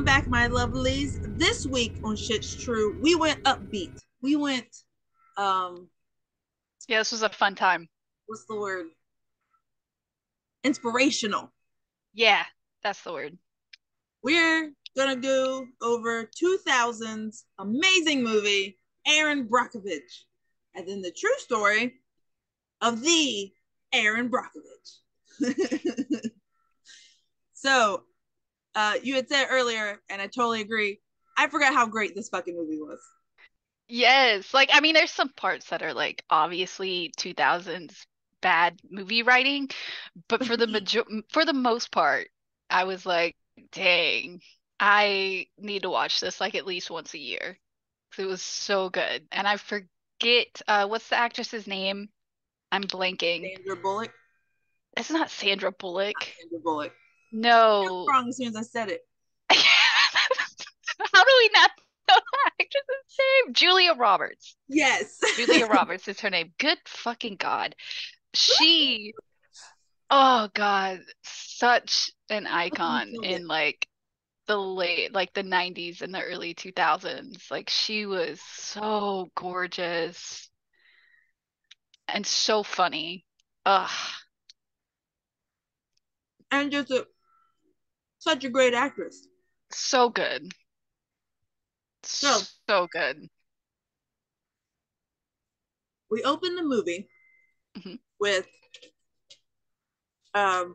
Welcome back, my lovelies. This week on Shit's True, we went upbeat. We went, um, Yeah, this was a fun time. what's the word? Inspirational. Yeah, that's the word. We're gonna go over 2000's amazing movie, Erin Brockovich, and then the true story of the Erin Brockovich. So, you had said earlier, and I totally agree. I forgot how great this fucking movie was. Yes, like I mean, there's some parts that are like obviously 2000s bad movie writing, but for the most part, I was like, dang, I need to watch this like at least once a year. 'Cause it was so good. And I forget what's the actress's name? I'm blanking. Sandra Bullock. It's not Sandra Not Bullock. Sandra Bullock. I was No. wrong as soon as I said it. How do we not know the actress's name? Julia Roberts. Yes. Julia Roberts is her name. Good fucking God. She, oh God, such an icon Killed it. in like the 90s and the early 2000s. Like she was so gorgeous and so funny. Ugh, And just such a great actress. so good. So So good. we open the movie Mhm. with um,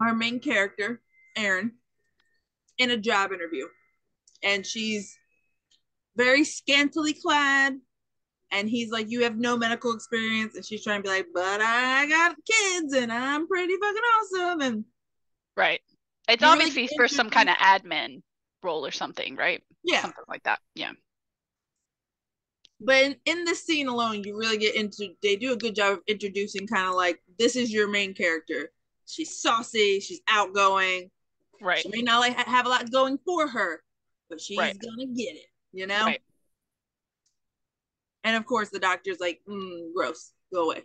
our main character, Erin, in a job interview. And she's very scantily clad. And he's like, "You have no medical experience." And she's trying to be like, "But I got kids and I'm pretty fucking awesome." And Right. It's you really get obviously for some kind introduced. of admin role or something, right? Yeah. Something like that. Yeah. But in this scene alone, you really get into. They do a good job of introducing kind of like this is your main character. She's saucy. She's outgoing. Right. She may not like have a lot going for her, but Right. she's gonna get it, you know. Right. And of course, the doctor's like, "Gross, go away."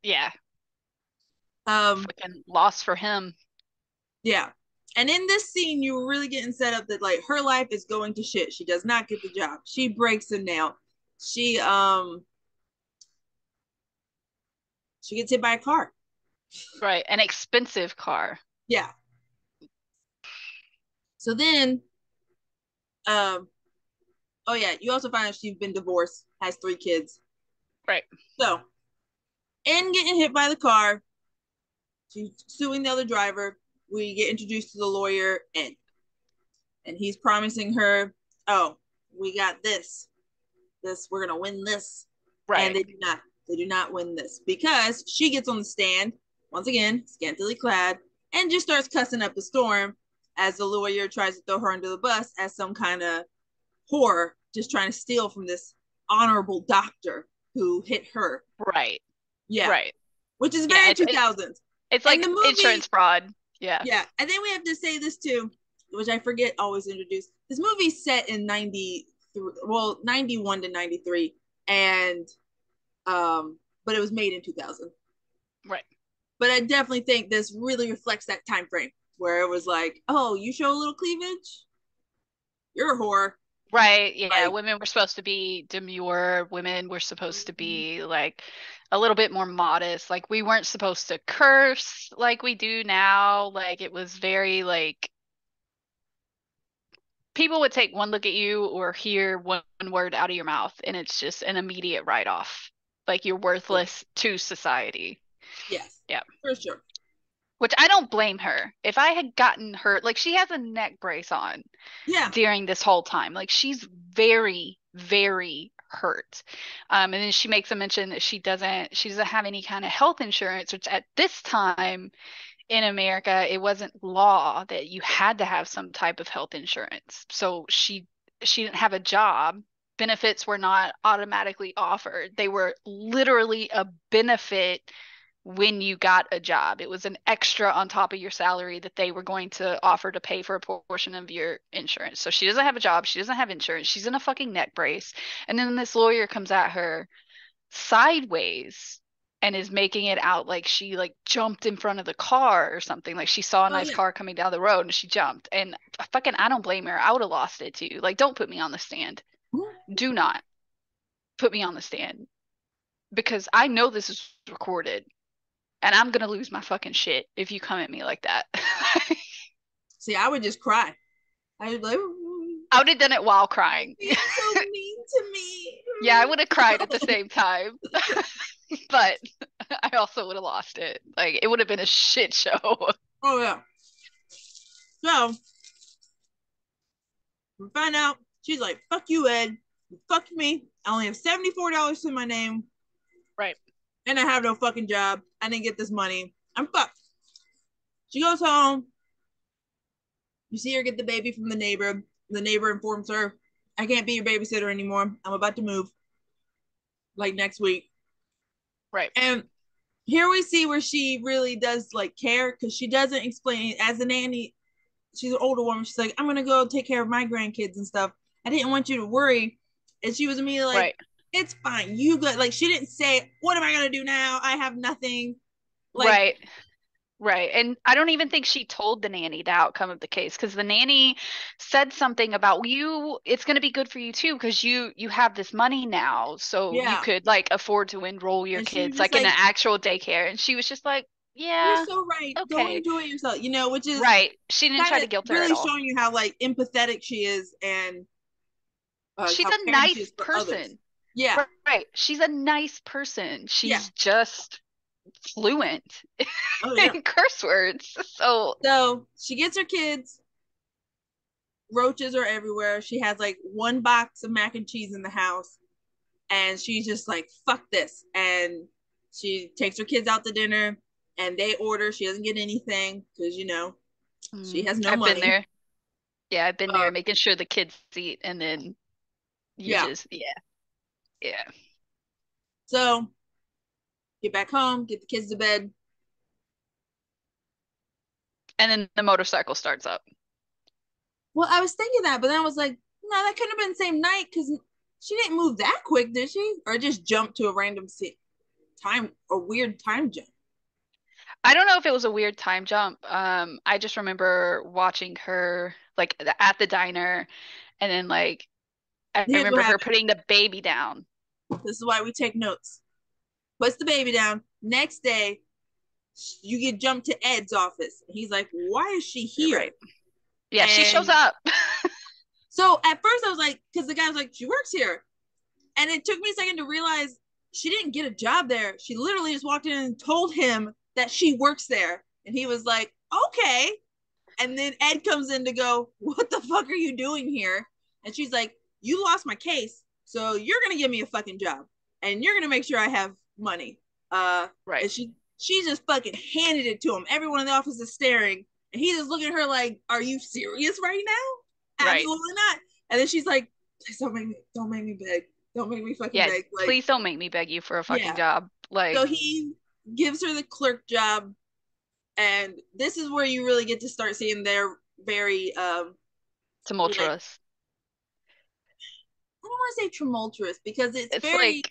Yeah. um, Freaking loss for him. yeah. And in this scene, you were really getting set up that like her life is going to shit. She does not get the job. She breaks a nail. She she gets hit by a car. Right. An expensive car. Yeah. So then, um, oh yeah, you also find out she's been divorced, has 3 kids. Right. So, in getting hit by the car, she's suing the other driver. We get introduced to the lawyer, and he's promising her, "Oh, we got this. This we're gonna win this," and Right. they do not. They do not win this because she gets on the stand once again, scantily clad, and just starts cussing up a storm as the lawyer tries to throw her under the bus as some kind of whore, just trying to steal from this honorable doctor who hit her. Right. Yeah, Right. which is Yeah. very 2000s. It's And the like movie, insurance fraud. Yeah. yeah, and then we have to say this too, which I forget always introduced. This movie's set in 93, well, 91 to 93, and but it was made in 2000. Right. But I definitely think this really reflects that time frame where it was like, "Oh, you show a little cleavage, you're a whore." Right. Yeah. Like, Women were supposed to be demure. Women were supposed to be like a little bit more modest. Like we weren't supposed to curse like we do now. Like it was very like people would take one look at you or hear one word out of your mouth and it's just an immediate write off. Like you're yeah, worthless to society. yes, Yeah. for sure. Which I don't blame her. If I had gotten hurt, like she has a neck brace on Yeah, during this whole time. Like she's very, very hurt. And then she makes a mention that she doesn't have any kind of health insurance, which at this time in America, it wasn't law that you had to have some type of health insurance. So she didn't have a job. Benefits were not automatically offered. They were literally a benefit when you got a job. It was an extra on top of your salary that they were going to offer to pay for a portion of your insurance. So she doesn't have a job. She doesn't have insurance. She's in a fucking neck brace. And then this lawyer comes at her sideways and is making it out like she like jumped in front of the car or something. Like she saw a Oh nice yeah. car coming down the road and she jumped. And fucking, I don't blame her. I would have lost it too. Like, don't put me on the stand. Do not put me on the stand because I know this is recorded and I'm gonna lose my fucking shit if you come at me like that. See, I would just cry. I was like, I would have done it while crying. being so mean to me. Yeah, I would have cried at the same time. But I also would have lost it. Like it would have been a shit show. Oh yeah. So we find out she's like, "Fuck you, Ed. Fuck me. I only have $74 to my name, Right. and I have no fucking job. I didn't get this money. I'm fucked." She goes home. You see her get the baby from the neighbor. The neighbor informs her, "I can't be your babysitter anymore. I'm about to move, like next week." Right. And here we see where she really does like care because she doesn't explain as a nanny. She's an older woman. She's like, "I'm gonna go take care of my grandkids and stuff. I didn't want you to worry." And she was immediately like, Right. "It's fine. You good." Like she didn't say, "What am I gonna do now? I have nothing." Like, Right. Right. And I don't even think she told the nanny the outcome of the case because the nanny said something about "Well, you it's going to be good for you too because you have this money now so you yeah. could like afford to enroll your And she was kids just like in an like, actual daycare." And she was just like, "You're "Yeah, so right. Go okay." enjoy yourself." Which is Right. She didn't kind try of to guilt her at really all. showing you how like empathetic she is and She's how a caring she nice is for others. person. Yeah. Right. She's a nice person. Yeah. She's just fluent Oh yeah. in curse words. So, So she gets her kids. Roaches are everywhere. She has like one box of mac and cheese in the house, and she's just like, "Fuck this." And she takes her kids out to dinner, and they order. She doesn't get anything because she has no I've been money. there. Yeah, I've been Uh, there making sure the kids eat and then you yeah. just yeah, yeah. So get back home, get the kids to bed. And then the motorcycle starts up. Well, I was thinking that, but then I was like, no, that couldn't have been the same night because she didn't move that quick, did she? Or just jump to a random time, a weird time jump. I don't know if it was a weird time jump. I just remember watching her like at the diner and then like I Here's what remember her happened. putting the baby down. This is why we take notes. Puts the baby down. Next day, you get jumped to Ed's office. He's like, "Why is she here?" Right. Yeah, she shows And up. so at first I was like, because the guy was like, "She works here," and it took me a second to realize she didn't get a job there. She literally just walked in and told him that she works there, and he was like, "Okay." And then Ed comes in to go, "What the fuck are you doing here?" And she's like, "You lost my case, so you're gonna give me a fucking job, and you're gonna make sure I have money." Right. And she just fucking handed it to him. Everyone in the office is staring, and he's just looking at her like, "Are you serious right now?" Right. Absolutely not. And then she's like, "Please don't make me beg, don't make me fucking Yeah, beg." Like, please don't make me beg you for a fucking yeah. job. So Like he gives her the clerk job, and this is where you really get to start seeing their very like tumultuous. I don't want to say tumultuous because It's like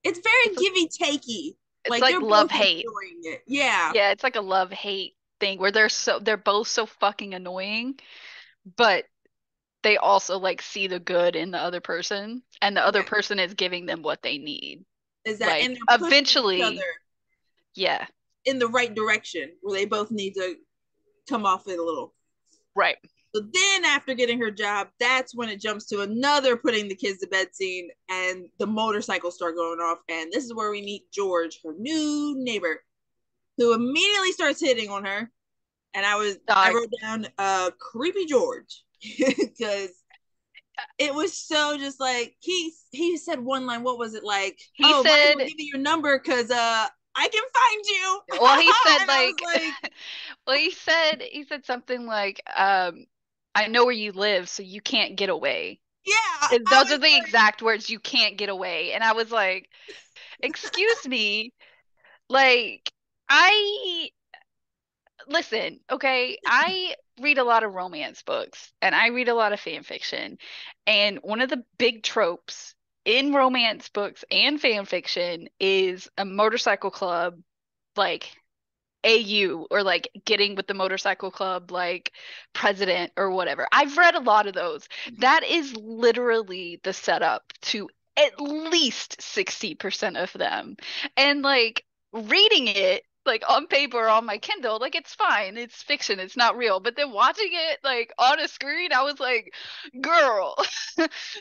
it's very it's like givey takey. it's Like like they're love both hate. enjoying it. Yeah. Yeah, it's like a love hate thing where they're both so fucking annoying, but they also like see the good in the other person and the other Yeah. person is giving them what they need. Is that and Like they're pushing each other eventually, yeah, in the right direction where they both need to come off it a little. right, So then after getting her job, that's when it jumps to another putting the kids to bed scene and the motorcycles start going off. And this is where we meet George, her new neighbor, who immediately starts hitting on her. And I dog. wrote down creepy George because it was so just like he said one line. What was it like? He "Oh, might as well said, give me your number because I can find you." well, he said And I was like, like, well, he said something like, I know where you live, so you can't get away. yeah, And I those was are the like, exact words, you can't get away. And I was like, excuse me, like, I listen, okay, I read a lot of romance books and I read a lot of fan fiction. And one of the big tropes in romance books and fan fiction is a motorcycle club, like AU, or like getting with the motorcycle club like president or whatever. I've read a lot of those. That is literally the setup to at least 60% of them. And like reading it like on paper or on my Kindle, like it's fine. It's fiction. It's not real. But then watching it like on a screen, I was like, girl,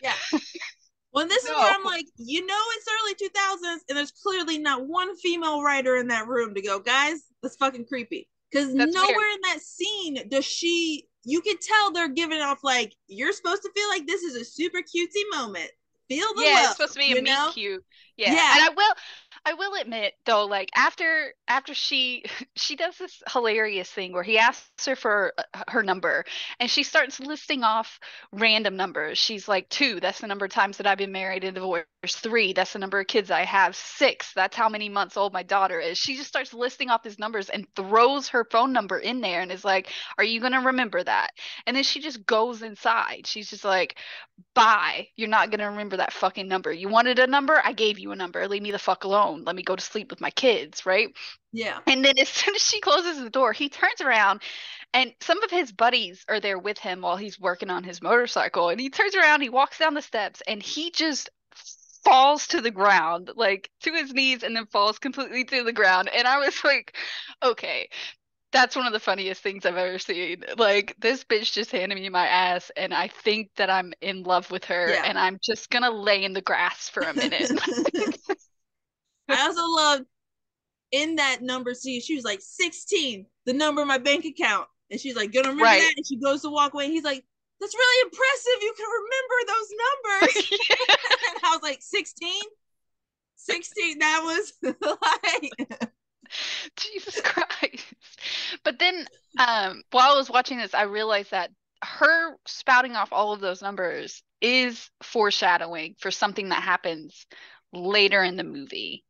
Yeah. Well, this is where no. I'm like, it's early 2000s, and there's clearly not one female writer in that room to go, guys, that's fucking creepy. Because That's weird. nowhere in that scene does she, you could tell they're giving off like, you're supposed to feel like this is a super cutesy moment. Feel the Yeah, it's love, supposed to be a you meet know? cute. Yeah. Yeah, And I will admit though, like after she she does this hilarious thing where he asks her for her number, and she starts listing off random numbers. She's like, 2, that's the number of times that I've been married and divorced. 3, that's the number of kids I have. 6, that's how many months old my daughter is. She just starts listing off these numbers and throws her phone number in there and is like, are you gonna remember that? And then she just goes inside. She's just like, bye. You're not gonna remember that fucking number. You wanted a number? I gave you a number. Leave me the fuck alone. Let me go to sleep with my kids, right? yeah, And then as soon as she closes the door, he turns around, and some of his buddies are there with him while he's working on his motorcycle. And he turns around, he walks down the steps, and he just falls to the ground, like to his knees, and then falls completely to the ground. And I was like, okay, that's one of the funniest things I've ever seen. Like, this bitch just handed me my ass, and I think that I'm in love with her, yeah. and I'm just gonna lay in the grass for a minute. I also loved in that number scene, she was like 16, the number of my bank account. And she's like, gonna remember Right. that? And she goes to walk away. And he's like, that's really impressive. You can remember those numbers. And I was like, 16? 16, that was like, Jesus Christ. But then, while I was watching this, I realized that her spouting off all of those numbers is foreshadowing for something that happens later in the movie,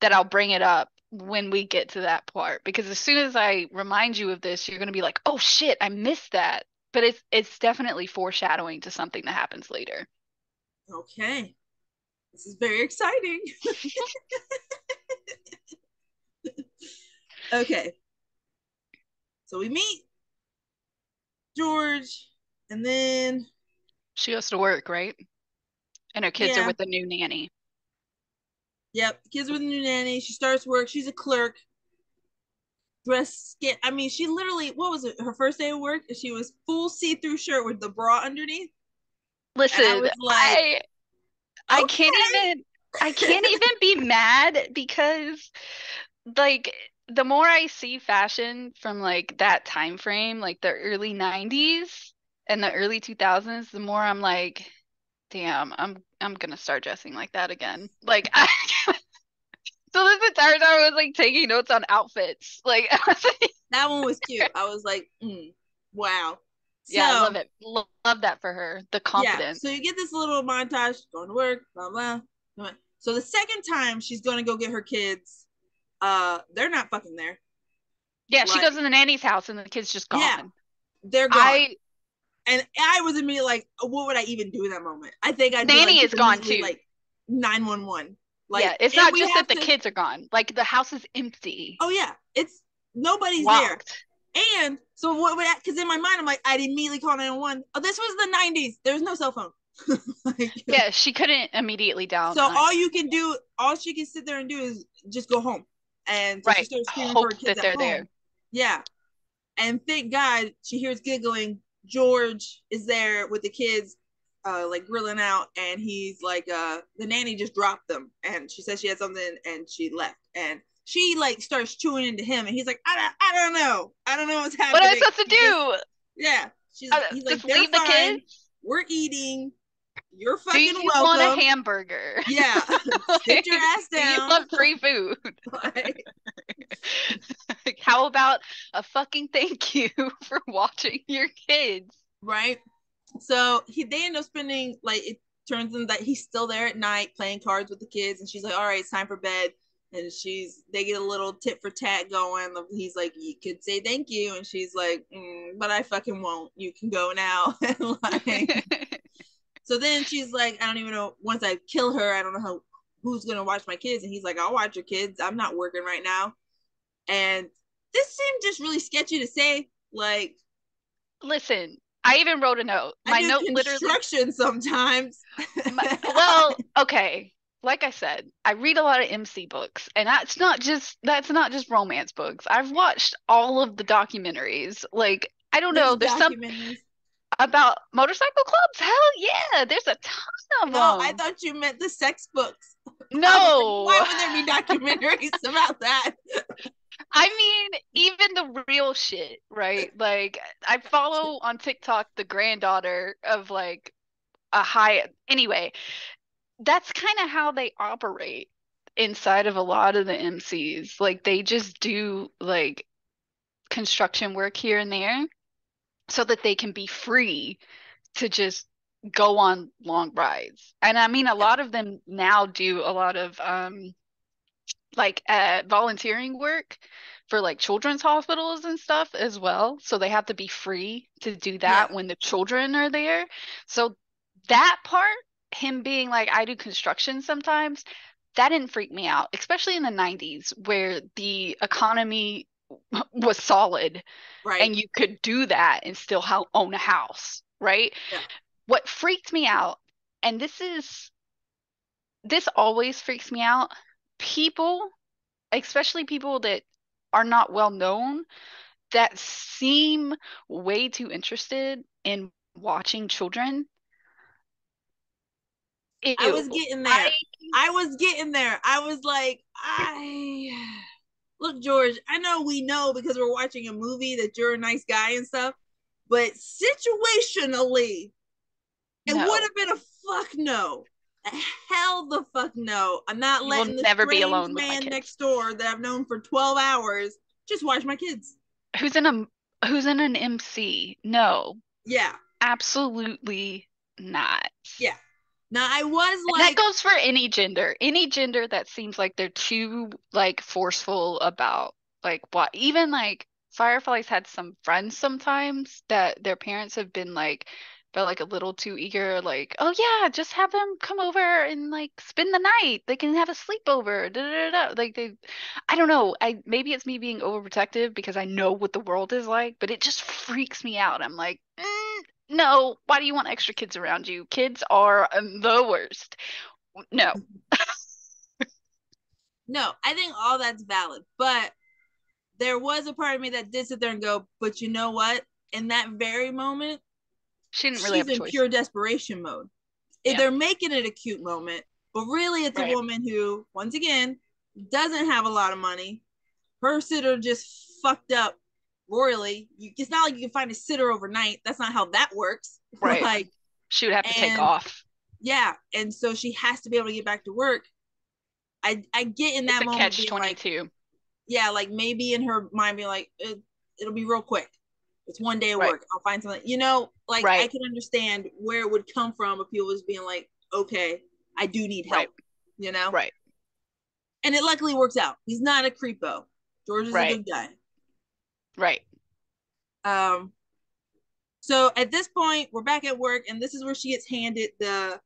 that I'll bring it up when we get to that part. Because as soon as I remind you of this, you're going to be like, "Oh shit, I missed that." But it's definitely foreshadowing to something that happens later. okay, this is very exciting. Okay, so we meet George, and then, She goes to work, right? And her kids are yeah, with a new nanny. yep, kids with a new nanny. She starts work. She's a clerk. Dressed skin. I mean, she literally, what was it? Her first day of work, she was full see-through shirt with the bra underneath. And I Listen, was like, I can't okay. even I can't even be mad, because like the more I see fashion from like that time frame, like the early 90s and the early 2000s, the more I'm like, damn, I'm gonna start dressing like that again. Like so this entire time I was like taking notes on outfits. Like I was like, That one was cute. I was like, wow. yeah, I love So it. Love that for her. The yeah, confidence. so you get this little montage going to work, blah blah. So the second time she's gonna go get her kids, they're not fucking there. Yeah, she goes Like, in the nanny's house and the kid's just yeah, gone. they're gone. I And I was immediately like, what would I even do in that moment? I think I'd be like, Nanny just is gone immediately too. like 911. Yeah, Like, it's and not we just have that the to, kids are gone. Like the house is empty. oh yeah, it's nobody's there. Locked. And so what would, because in my mind, I'm like, I'd immediately call 911. Oh, this was the 90s. There was no cell phone. Like, Yeah, she couldn't immediately down so all you can do, all she can sit there and do is just go home. And so she right. starts screaming for her Hope kids that at they're there. home. Yeah. And thank God she hears giggling. George is there with the kids, like grilling out, and he's like, the nanny just dropped them, and she said she had something, and she left, and she like starts chewing into him, and he's like, I don't know what's What am I happening. supposed to do? Yeah, he's like, Just they're leave the fine, kids? we're eating, you're Do fucking you want a welcome. hamburger? Yeah, sit your Like, ass do you down. want free food? Like, Like, how about a fucking thank you for watching your kids? right. So they end up spending, like, it turns in that he's still there at night playing cards with the kids, and she's like, all right, it's time for bed. And they get a little tit for tat going. He's like, you could say thank you, and she's like, but I fucking won't. You can go now. And like, So then she's like, I don't even know. Once I kill her, I don't know who's gonna watch my kids. And he's like, I'll watch your kids. I'm not working right now. And this seemed just really sketchy to say. Like, Listen, I even wrote a note. I My do note literally, construction sometimes. well, okay. Like I said, I read a lot of MC books, and that's not just romance books. I've watched all of the documentaries. Like, I don't There's know, there's some documentaries. about motorcycle clubs. Hell yeah, there's a ton of No, I them. thought you meant the sex books. I was like, No. why would there be documentaries about that? I mean, even the real shit, right? Like, I follow on TikTok the granddaughter of like a high. Anyway, that's kind of how they operate inside of a lot of the MCs. Like, they just do like construction work here and there so that they can be free to just go on long rides. And I mean, a Yeah, lot of them now do a lot of like volunteering work for like children's hospitals and stuff as well. So they have to be free to do yeah, that when the children are there. So that part, him being like, I do construction sometimes, that didn't freak me out, especially in the 90s where the economy was solid right. and you could do that and still own a house, right? Yeah, What freaked me out, and this always freaks me out, people, especially people that are not well known, that seem way too interested in watching children. I Ew. was getting I there. I was getting there. I was like, I look, George, I know we know because we're watching a movie that you're a nice guy and stuff, but situationally, it would no. have been a fuck no. A hell the fuck no. I'm not You will letting the never be strange alone with my man kids. next door that I've known for 12 hours just watch my kids. Who's in who's in an MC? No. Yeah. Absolutely not. Yeah. Now I was And that like, goes for any gender. Any gender that seems like they're too like forceful about like what even like Fireflies had some friends sometimes that their parents have been like felt like a little too eager, like, oh yeah, just have them come over and like spend the night. They can have a sleepover. Da, da, da, da. Like they I don't know. I maybe it's me being overprotective because I know what the world is like, but it just freaks me out. I'm like, no, why do you want extra kids around you? Kids are the worst. No. no, I think all that's valid. But there was a part of me that did sit there and go, but you know what? In that very moment, She didn't really she's have a in choice. pure desperation mode. Yeah. They're making it a cute moment, but really it's a Right. woman who, once again, doesn't have a lot of money. Her sitter just fucked up royally. It's not like you can find a sitter overnight. That's not how that works. Right. Like, She would have to take and off. yeah, and so she has to be able to get back to work. I get in It's that a moment catch being like, 22. yeah, like maybe in her mind being like, it'll be real quick. It's one day of Right. work. I'll find something. Like I Right. can understand where it would come from if people was being like, okay, I do need Right. help. You know, Right. and it luckily works out. He's not a creepo. George is a Right. good guy. Right. Um, so at this point, we're back at work, and this is where she gets handed the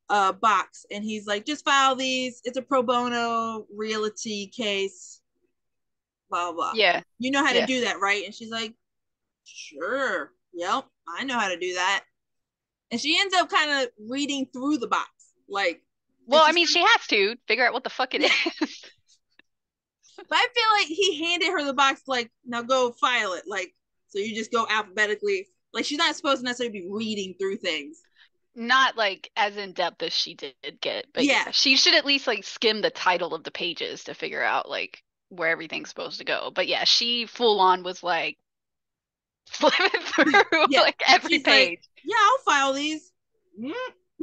box, and he's like, just file these. It's a pro bono realty case. Blah blah. Yeah. You know how to Yeah. do that, right? And she's like, sure. Yep, I know how to do that. And she ends up kind of reading through the box, like, and Well, I she mean, starts, she has to figure out what the fuck it yeah. is. But I feel like he handed her the box, like, now go file it, like, so you just go alphabetically. Like, she's not supposed to necessarily be reading through things. Not like as in depth as she did get, but Yeah, yeah, she should at least like skim the title of the pages to figure out like where everything's supposed to go. But yeah, she full on was like flipping through yeah. like every She's like, page. yeah, I'll file these.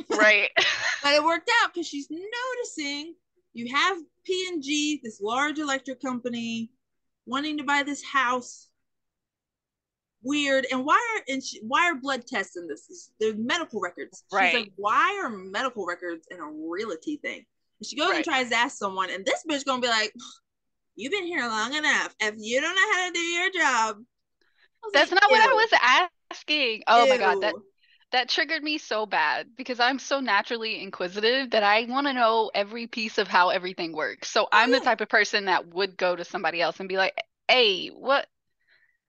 Right. But it worked out because she's noticing you have P&G, this large electric company, wanting to buy this house. Weird. And why are blood tests in this? There's medical records. She's like, Right. why are medical records in a realty thing? And she goes and Right. tries to ask someone, and this bitch gonna be like, you've been here long enough. If you don't know how to do your job, I was That's like, not what I ew, was asking. Oh my God, that ew. That triggered me so bad because I'm so naturally inquisitive that I want to know every piece of how everything works. So Oh I'm the yeah. type of person that would go to somebody else and be like, "Hey, what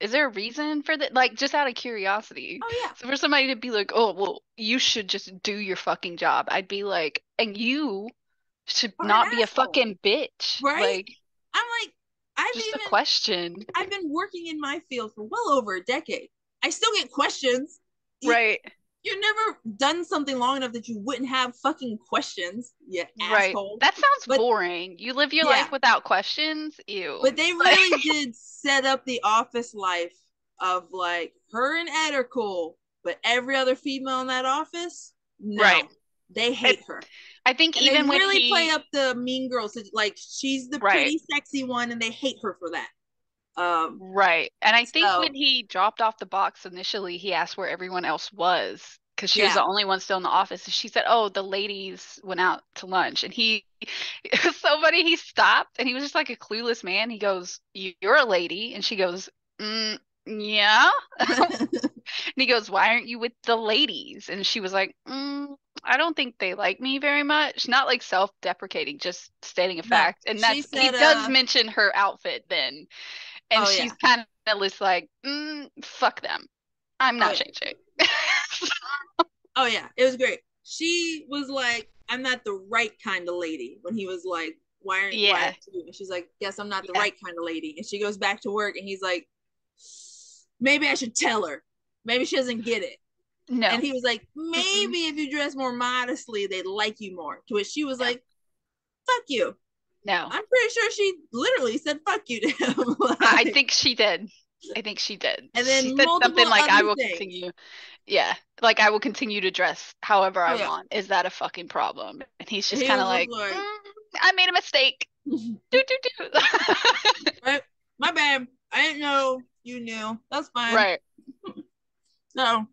is there a reason for that?" Like just out of curiosity. Oh yeah. So for somebody to be like, "Oh, well, you should just do your fucking job," I'd be like, "And you should Or an not be a asshole, fucking bitch." right? Like I'm like, I've just a even question. I've been working in my field for well over a decade. I still get questions. You, Right. you've never done something long enough that you wouldn't have fucking questions, you Right. asshole. That sounds But boring. You live your yeah, life without questions? Ew. but they Like, really did set up the office life of like her and Ed are cool, but every other female in that office, right. no, they I, hate her. I think And they even when really play he, up the mean girls, like she's the right, pretty sexy one, and they hate her for that. right. And I think when So he dropped off the box initially, he asked where everyone else was because she was yeah. the only one still in the office. And she said, "Oh, the ladies went out to lunch." And he, it was so funny. He stopped and he was just like a clueless man. He goes, "You're a lady," and she goes, "Yeah." And he goes, "Why aren't you with the ladies?" And she was like, "I don't think they like me very much." Not like self-deprecating, just stating a No, fact. And she that's, he said, does mention her outfit then. And oh yeah, she's kind of just like, fuck them. I'm oh not yeah, changing. oh yeah, it was great. She was like, I'm not the right kind of lady. When he was like, why Yeah. aren't you? And she's like, guess I'm not the Yeah. right kind of lady. And she goes back to work, and he's like, maybe I should tell her. Maybe she doesn't get it. And No. he was like, Mm-mm. maybe if you dress more modestly, they'd like you more. To which she was No. like, fuck you. No. I'm pretty sure she literally said fuck you to him. I Like, think she did. I think she did. and She then said multiple something like, other "I will things. continue." Yeah. Like, "I will continue to dress however Oh I yeah. want. Is that a fucking problem?" And he's And just he kind of was like, just like, "I made a mistake." Do, do, do. right, my bad. I didn't know you knew. That's fine. Right. So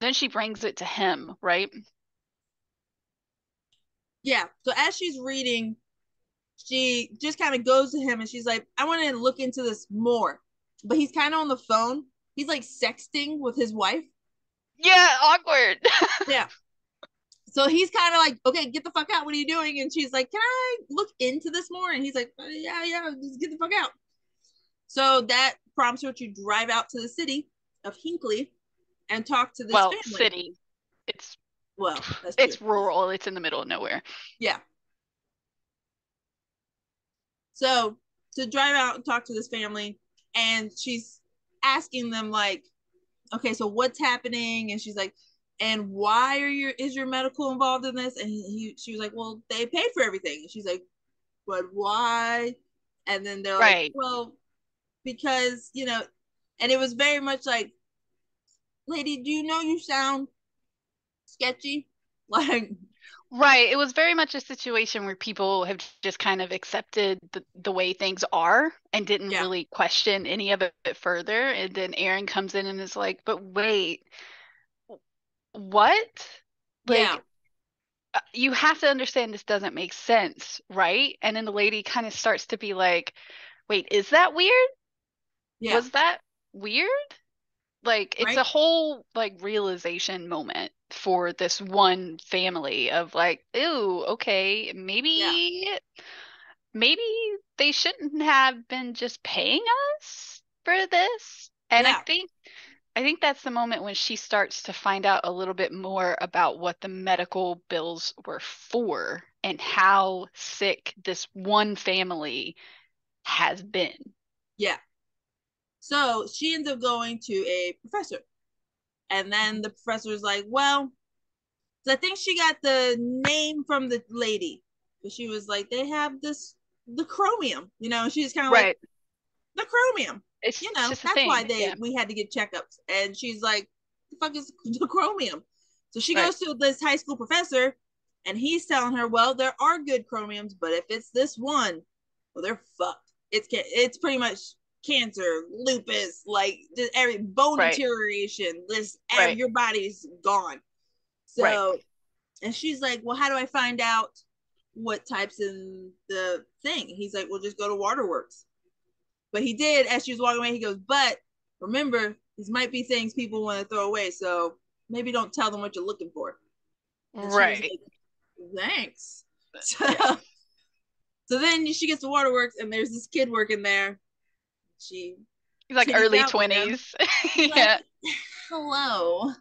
Then she brings it to him, right? yeah. So as she's reading, she just kind of goes to him and she's like, I want to look into this more. But he's kind of on the phone. He's like sexting with his wife. Yeah, awkward. Yeah. So he's kind of like, okay, get the fuck out. What are you doing? And she's like, can I look into this more? And he's like, yeah, yeah, just get the fuck out. So that prompts her to drive out to the city of Hinkley and talk to this Well, family. city. It's Well, that's true. it's rural. It's in the middle of nowhere. Yeah. So to drive out and talk to this family, and she's asking them like, okay, so what's happening? And she's like, and why is your medical involved in this? And she was like, well, they paid for everything. And she's like, but why? And then they're like, Right. well, because and it was very much like, lady, do you know you sound sketchy? Like, Right. It was very much a situation where people have just kind of accepted the way things are and didn't yeah, really question any of it further. And then Aaron comes in and is like, "But wait, what? yeah, Like, you have to understand this doesn't make sense, right?" And then the lady kind of starts to be like, "Wait, is that weird? yeah, Was that weird?" Like it's right, a whole like realization moment for this one family of like, "Ooh, okay, yeah, maybe they shouldn't have been just paying us for this." And yeah, I think that's the moment when she starts to find out a little bit more about what the medical bills were for and how sick this one family has been. yeah. So she ends up going to a professor. And then the professor's like, well, so I think she got the name from the lady. But she was like, they have the chromium, and she's kind of like, Right. the chromium, It's just a that's why thing. Yeah. we had to get checkups. And she's like, the fuck is the chromium? So she Right. goes to this high school professor, and he's telling her, well, there are good chromiums, but if it's this one, well, they're fucked. It's pretty much cancer, lupus, like just every bone Right. deterioration. Right. Your body's gone. Right. So, and she's like, well, how do I find out what types in the thing? He's like, well, just go to Waterworks. But he did, as she was walking away, he goes, but remember, these might be things people want to throw away, so maybe don't tell them what you're looking for. And she was Right. like, thanks. So, Yeah. so then she gets to Waterworks, and there's this kid working there. She He's like chitties early out with him. 20s. He's like, Yeah. hello.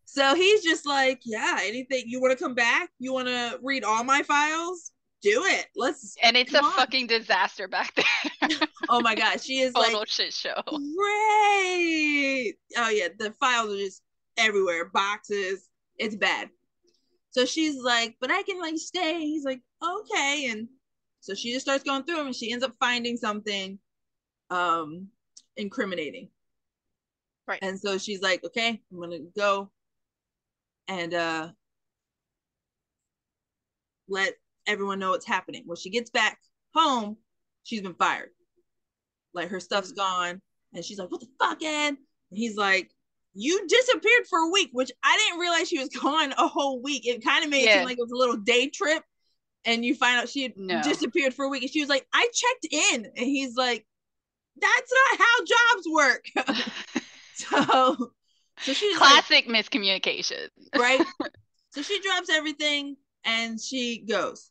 So he's just like, yeah, anything you want to come back? You want to read all my files? Do it. Let's And it's come a on. fucking disaster back there. Oh my god, she is like Total shit show. great. Oh yeah, the files are just everywhere, boxes. It's bad. So she's like, but I can like stay. He's like, okay, and so she just starts going through them, and she ends up finding something um incriminating. Right. And so she's like, okay, I'm gonna go and let everyone know what's happening. When she gets back home, she's been fired. Like her stuff's Mm. gone. And she's like, what the fuck, Ed? And he's like, you disappeared for a week, which I didn't realize she was gone a whole week. It kind of made it seem Yeah. like it was a little day trip. And you find out she had No. disappeared for a week. And she was like, I checked in. And he's like, that's not how jobs work. so so she's like, Classic miscommunication. right? So she drops everything and she goes.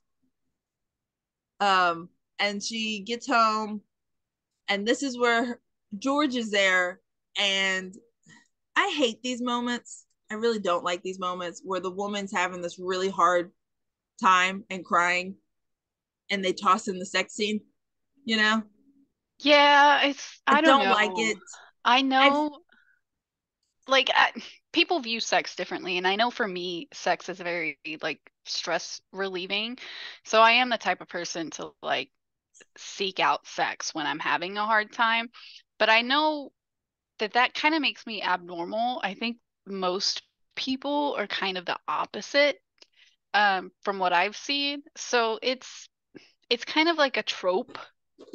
Um, and she gets home, and this is where George is there, and I hate these moments. I really don't like these moments where the woman's having this really hard time and crying, and they toss in the sex scene. You know, Yeah, I I don't don't like know. it. I I've know, like, people view sex differently. And I know for me, sex is very, like, stress relieving. So I am the type of person to, like, seek out sex when I'm having a hard time. But I know that kind of makes me abnormal. I think most people are kind of the opposite, from what I've seen. So it's kind of like a trope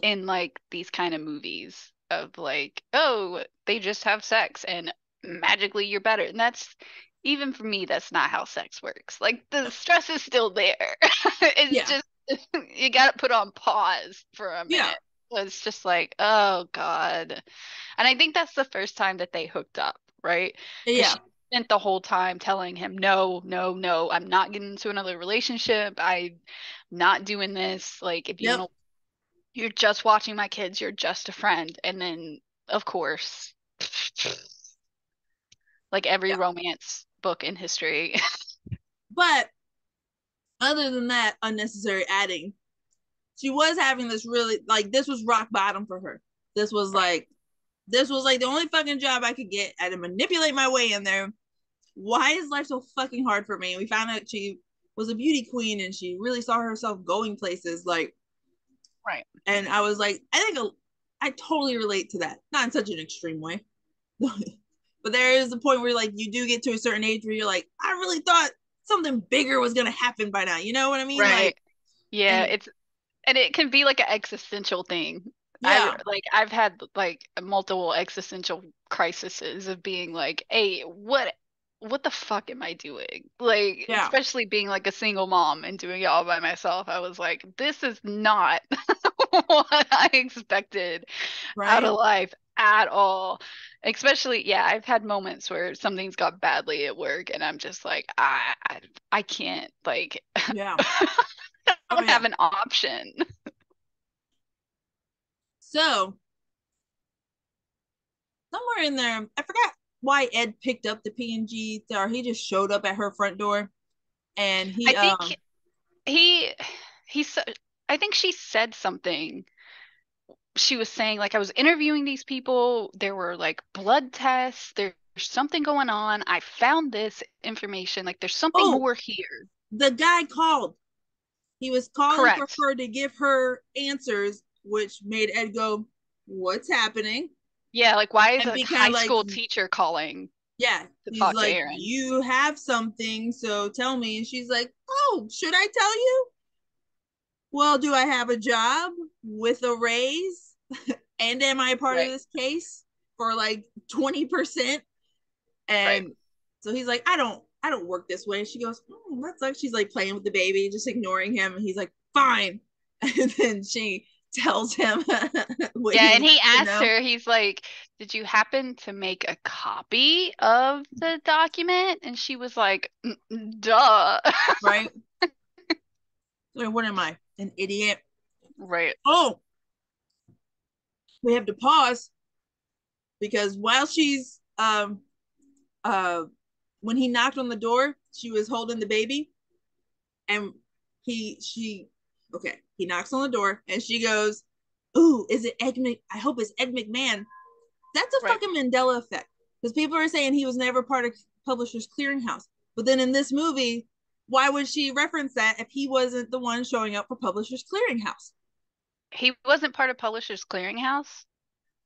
in like these kind of movies of like, oh, they just have sex and magically you're better. And that's even for me, that's not how sex works. Like the stress is still there. It's yeah, just you got to put on pause for a yeah, minute. It's just like, oh God. And I think that's the first time that they hooked up, right? Because yeah, she spent the whole time telling him, no, no, no, I'm not getting into another relationship. I'm not doing this. Like, if you yep, want to, you're just watching my kids, you're just a friend. And then, of course, like every yeah. romance book in history. But other than that, unnecessary adding, she was having this really like this was rock bottom for her. This was Right. like this was like the only fucking job I could get. I had to manipulate my way in there. Why is life so fucking hard for me? And we found out she was a beauty queen and she really saw herself going places. Like, Right. and I was like, I think I totally relate to that. Not in such an extreme way. But there is a point where like you do get to a certain age where you're like, I really thought something bigger was gonna happen by now. You know what I mean? Like, Right. Yeah. and And it can be like an existential thing. yeah, I've had like multiple existential crises of being like, hey, what the fuck am I doing? Like, yeah, especially being like a single mom and doing it all by myself. I was like, this is not what I expected out right, of life at all. Especially, yeah, I've had moments where something's got badly at work and I'm just like, I can't like yeah, I oh don't yeah. have an option. So somewhere in there, I forgot why Ed picked up the PNG, or he just showed up at her front door, and I he think he he said I think she said something. She was saying like I was interviewing these people, there were like blood tests, there's something going on. I found this information, like there's something oh, more here. the guy called. He was calling for Correct. her to give her answers, which made Ed go, "What's happening?" Yeah, like why is And a be kind high of like, school teacher calling "Yeah." to He's talk to like, Erin? "You have something, so tell me." And she's like, "Oh, should I tell you? Well, do I have a job with a raise? And am I a part of Right, this case for like 20%?" right, And so he's like, I don't work this way. She goes, that sucks. She's like playing with the baby, just ignoring him. And he's like, fine. And then she tells him what he Yeah, and needs he to asked know, her, he's like, "Did you happen to make a copy of the document?" And she was like, "Duh." right? So what am I, an idiot? Right. Oh, we have to pause because while she's uh when he knocked on the door, she was holding the baby, and she okay, he knocks on the door and she goes, "Ooh, is it I hope it's Ed McMahon." That's a Right. fucking Mandela effect because people are saying he was never part of Publishers Clearinghouse. But then in this movie, why would she reference that if he wasn't the one showing up for Publishers Clearinghouse? He wasn't part of Publishers Clearinghouse.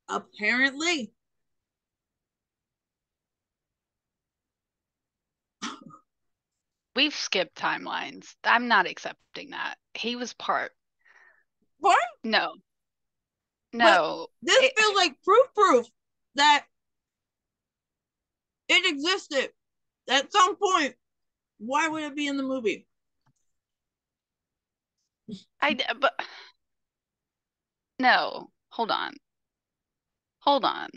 Apparently. We've skipped timelines. I'm not accepting that. He was part. What? No. But No. this feels like proof that it existed at some point. Why would it be in the movie? but no. Hold on. Hold on.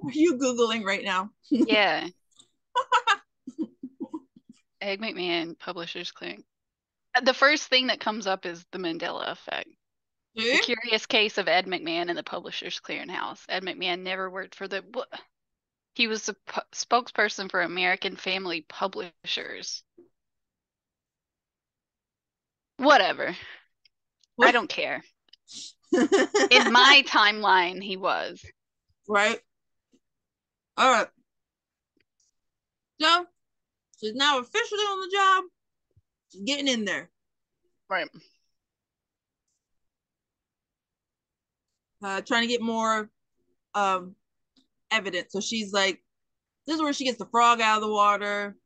Are you Googling right now? Yeah. Egg McMahon, Publishers Clearing. The first thing that comes up is the Mandela effect. The See? curious case of Ed McMahon and the Publishers Clearinghouse. Ed McMahon never worked for the. He was the spokesperson for American Family Publishers. Whatever. I don't care. In my timeline, he was. Right? All right. So she's now officially on the job. She's getting in there. Right. Trying to get more um evidence. So she's like, this is where she gets the frog out of the water.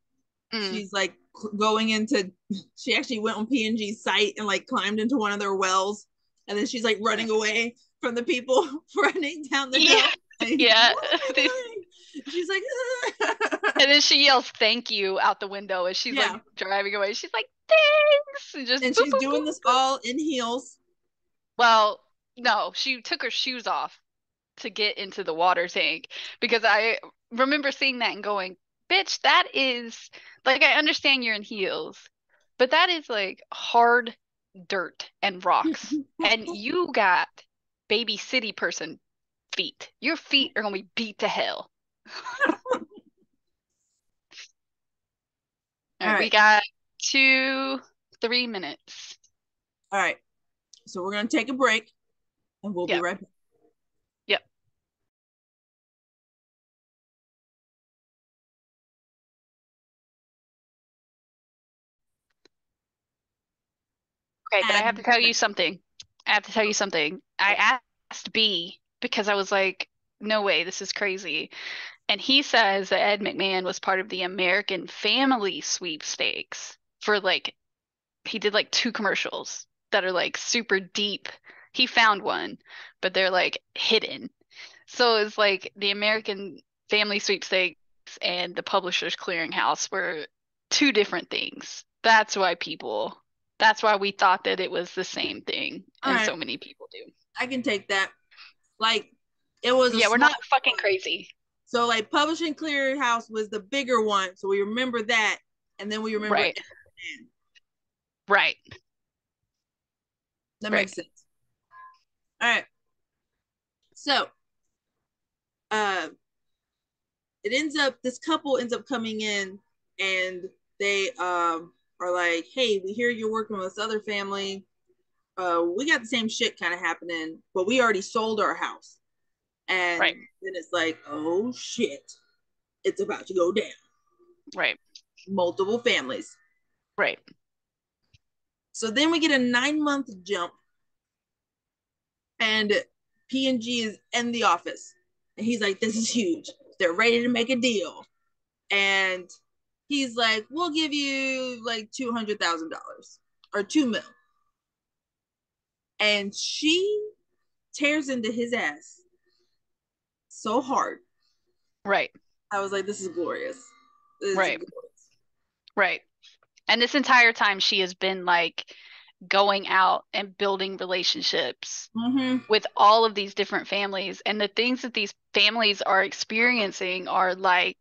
Mm. She's like going into, she actually went on P&G's site and like climbed into one of their wells. And then she's like running away from the people running down the Yeah. hill. Like, Yeah. what am I doing? She's like, And then she yells "thank you" out the window as she's yeah. like driving away. She's like, "Thanks," and just And boop she's boop doing boop this boop. all in heels. Well, no, she took her shoes off to get into the water tank because I remember seeing that and going, "Bitch, that is like I understand you're in heels, but that is like hard dirt and rocks, and you got baby city person feet. Your feet are gonna be beat to hell." All All right, we right. got 3 minutes. All right. So we're going to take a break and we'll be Yep. right back. Yep. Okay, but I have to And tell you something. I have to tell you something. I asked B because I was like, no way, this is crazy. And he says that Ed McMahon was part of the American Family Sweepstakes for like, he did like two commercials that are like super deep. He found one, but they're like hidden. So it's like the American Family Sweepstakes and the Publishers Clearinghouse were two different things. That's why we thought that it was the same thing, all and right, so many people do. I can take that. Like, it was a Yeah, we're small, not fucking crazy. so like Publishing Clearinghouse was the bigger one. So we remember that. And then we remember Right, Ant-Man. right, That right, makes sense. All right. So uh it ends up, this couple ends up coming in and they are like, hey, we hear you're working with this other family. We got the same shit kind of happening, but we already sold our house. And right, then it's like, oh shit, it's about to go down. right, Multiple families. right, So then we get a 9-month jump, and P&G is in the office. And he's like, this is huge. They're ready to make a deal. And he's like, we'll give you like $200,000 or 2 mil. And she tears into his ass so hard. right, I was like, this is glorious. This is right, glorious. right. And this entire time she has been like going out and building relationships Mm-hmm. with all of these different families. And the things that these families are experiencing are like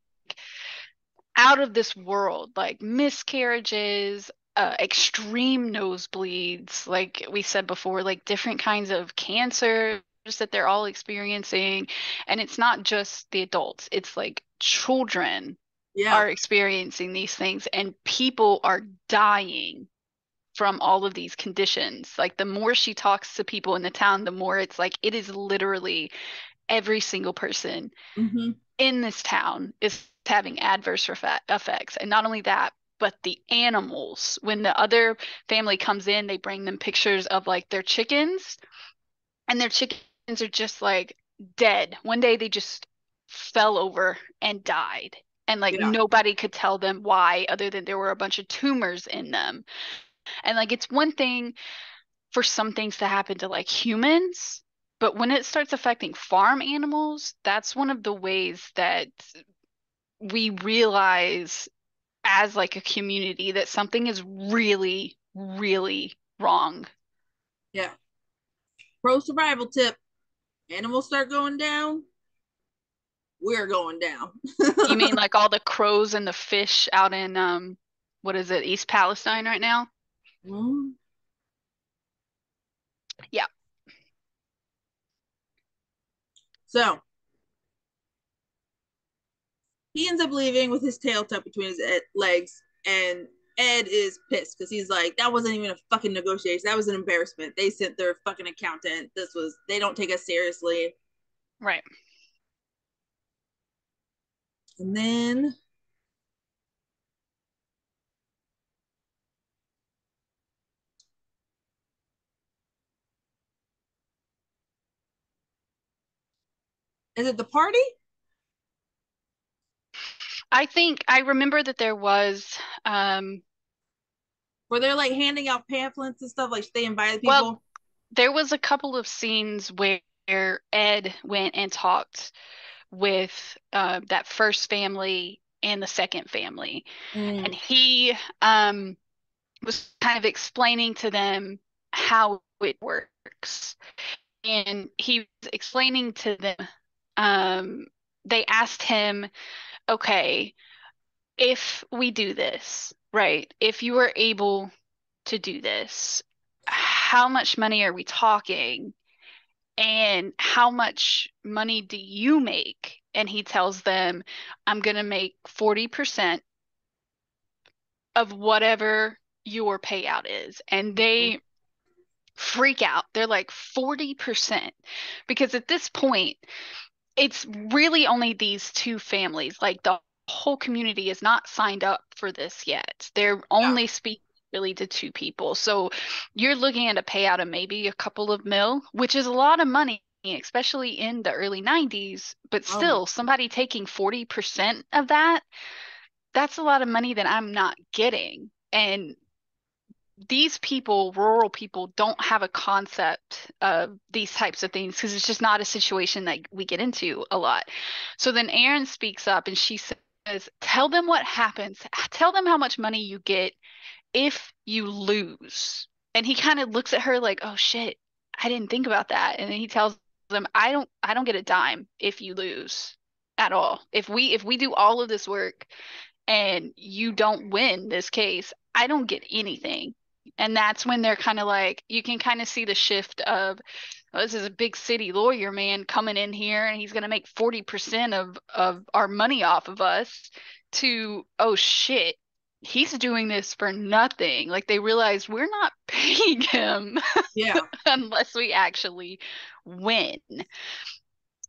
out of this world, like miscarriages, extreme nosebleeds, like we said before, like different kinds of cancers that they're all experiencing. And it's not just the adults, it's like children Yeah. are experiencing these things, and people are dying from all of these conditions. Like the more she talks to people in the town, the more it's like it is literally every single person Mm-hmm. in this town is having adverse effects. And not only that, but the animals. When the other family comes in, they bring them pictures of like their chickens, and their chickens are just like dead. One day they just fell over and died. And like Yeah. nobody could tell them why, other than there were a bunch of tumors in them. And like it's one thing for some things to happen to like humans, but when it starts affecting farm animals, that's one of the ways that we realize as like a community that something is really, really wrong. Yeah. Pro survival tip: animals start going down, we're going down. You mean like all the crows and the fish out in what is it, East Palestine right now? Mm. Yeah. So he ends up leaving with his tail tucked between his legs, and Ed is pissed because he's like, that wasn't even a fucking negotiation. That was an embarrassment. They sent their fucking accountant. They don't take us seriously. Right. And then is it the party I think I remember that there was where they're like handing out pamphlets and stuff? Like they invited well, people. there was a couple of scenes where Ed went and talked with that first family and the second family. And Mm, he was kind of explaining to them how it works. And he was explaining to them, um, they asked him, okay, if we do this, right, if you are able to do this, how much money are we talking? And how much money do you make? And he tells them, I'm going to make 40% of whatever your payout is. And they freak out. They're like 40%. Because at this point, it's really only these two families. Like the whole community is not signed up for this yet. They're yeah. only speaking really to two people. So you're looking at a payout of maybe a couple of mil, which is a lot of money, especially in the early 90s. But Oh my. still, somebody taking 40% of that, that's a lot of money that I'm not getting. And these people, rural people, don't have a concept of these types of things because it's just not a situation that we get into a lot. So then Erin speaks up and she says, tell them what happens. Tell them how much money you get if you lose. And he kind of looks at her like, oh shit, I didn't think about that. And then he tells them, I don't get a dime if you lose at all. If we do all of this work and you don't win this case, I don't get anything. And that's when they're kind of like, you can kind of see the shift of, oh, this is a big city lawyer man coming in here and he's going to make 40% of our money off of us to, oh shit, he's doing this for nothing. Like they realize we're not paying him Yeah. unless we actually win.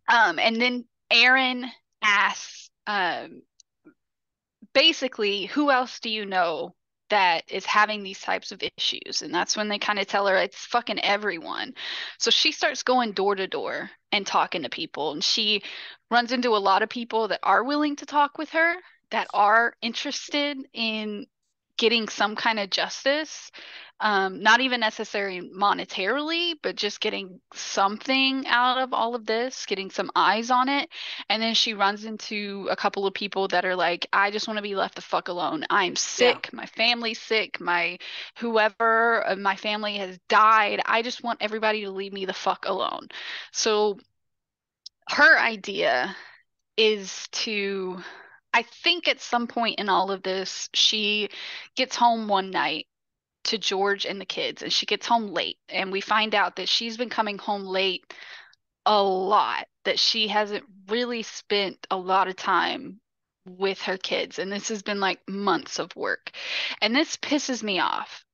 And then Erin asks, basically, who else do you know that is having these types of issues? And that's when they kind of tell her it's fucking everyone. So she starts going door to door and talking to people. And she runs into a lot of people that are willing to talk with her, that are interested in getting some kind of justice, not even necessarily monetarily, but just getting something out of all of this, getting some eyes on it. And then she runs into a couple of people that are like, I just want to be left the fuck alone. I'm Yeah. sick. My family's sick. My whoever of my family has died. I just want everybody to leave me the fuck alone. So her idea is to, I think at some point in all of this, she gets home one night to George and the kids, and she gets home late. And we find out that she's been coming home late a lot, that she hasn't really spent a lot of time with her kids. And this has been like months of work. And this pisses me off.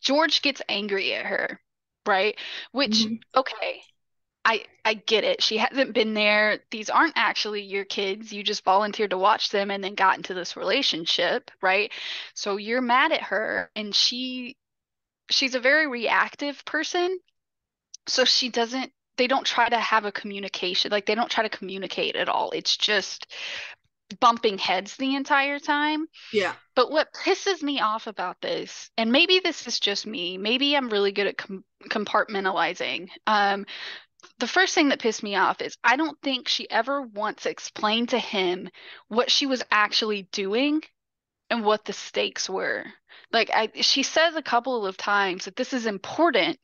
George gets angry at her, right? Which, Mm-hmm. okay, I get it. She hasn't been there. These aren't actually your kids. You just volunteered to watch them and then got into this relationship, right? So you're mad at her, and she's a very reactive person. So she doesn't they don't try to have a communication. Like they don't try to communicate at all. It's just bumping heads the entire time. Yeah. But what pisses me off about this, and maybe this is just me, maybe I'm really good at compartmentalizing. The first thing that pissed me off is I don't think she ever once explained to him what she was actually doing and what the stakes were. She says a couple of times that this is important,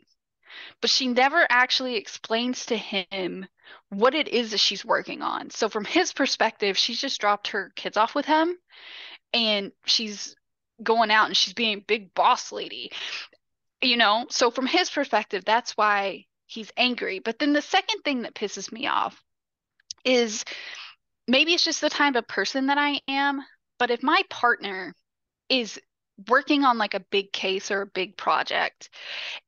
but she never actually explains to him what it is that she's working on. So from his perspective, she's just dropped her kids off with him and she's going out and she's being a big boss lady, you know? So from his perspective, that's why he's angry. But then the second thing that pisses me off is maybe it's just the type of person that I am, but if my partner is working on like a big case or a big project,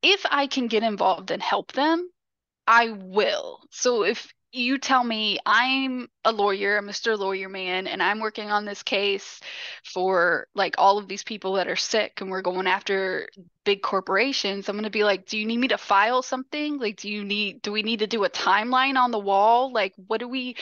if I can get involved and help them, I will. So if you tell me I'm a lawyer, a Mr. Lawyer Man, and I'm working on this case for like all of these people that are sick and we're going after big corporations, I'm going to be like, do you need me to file something? Like, do we need to do a timeline on the wall? Like, what do we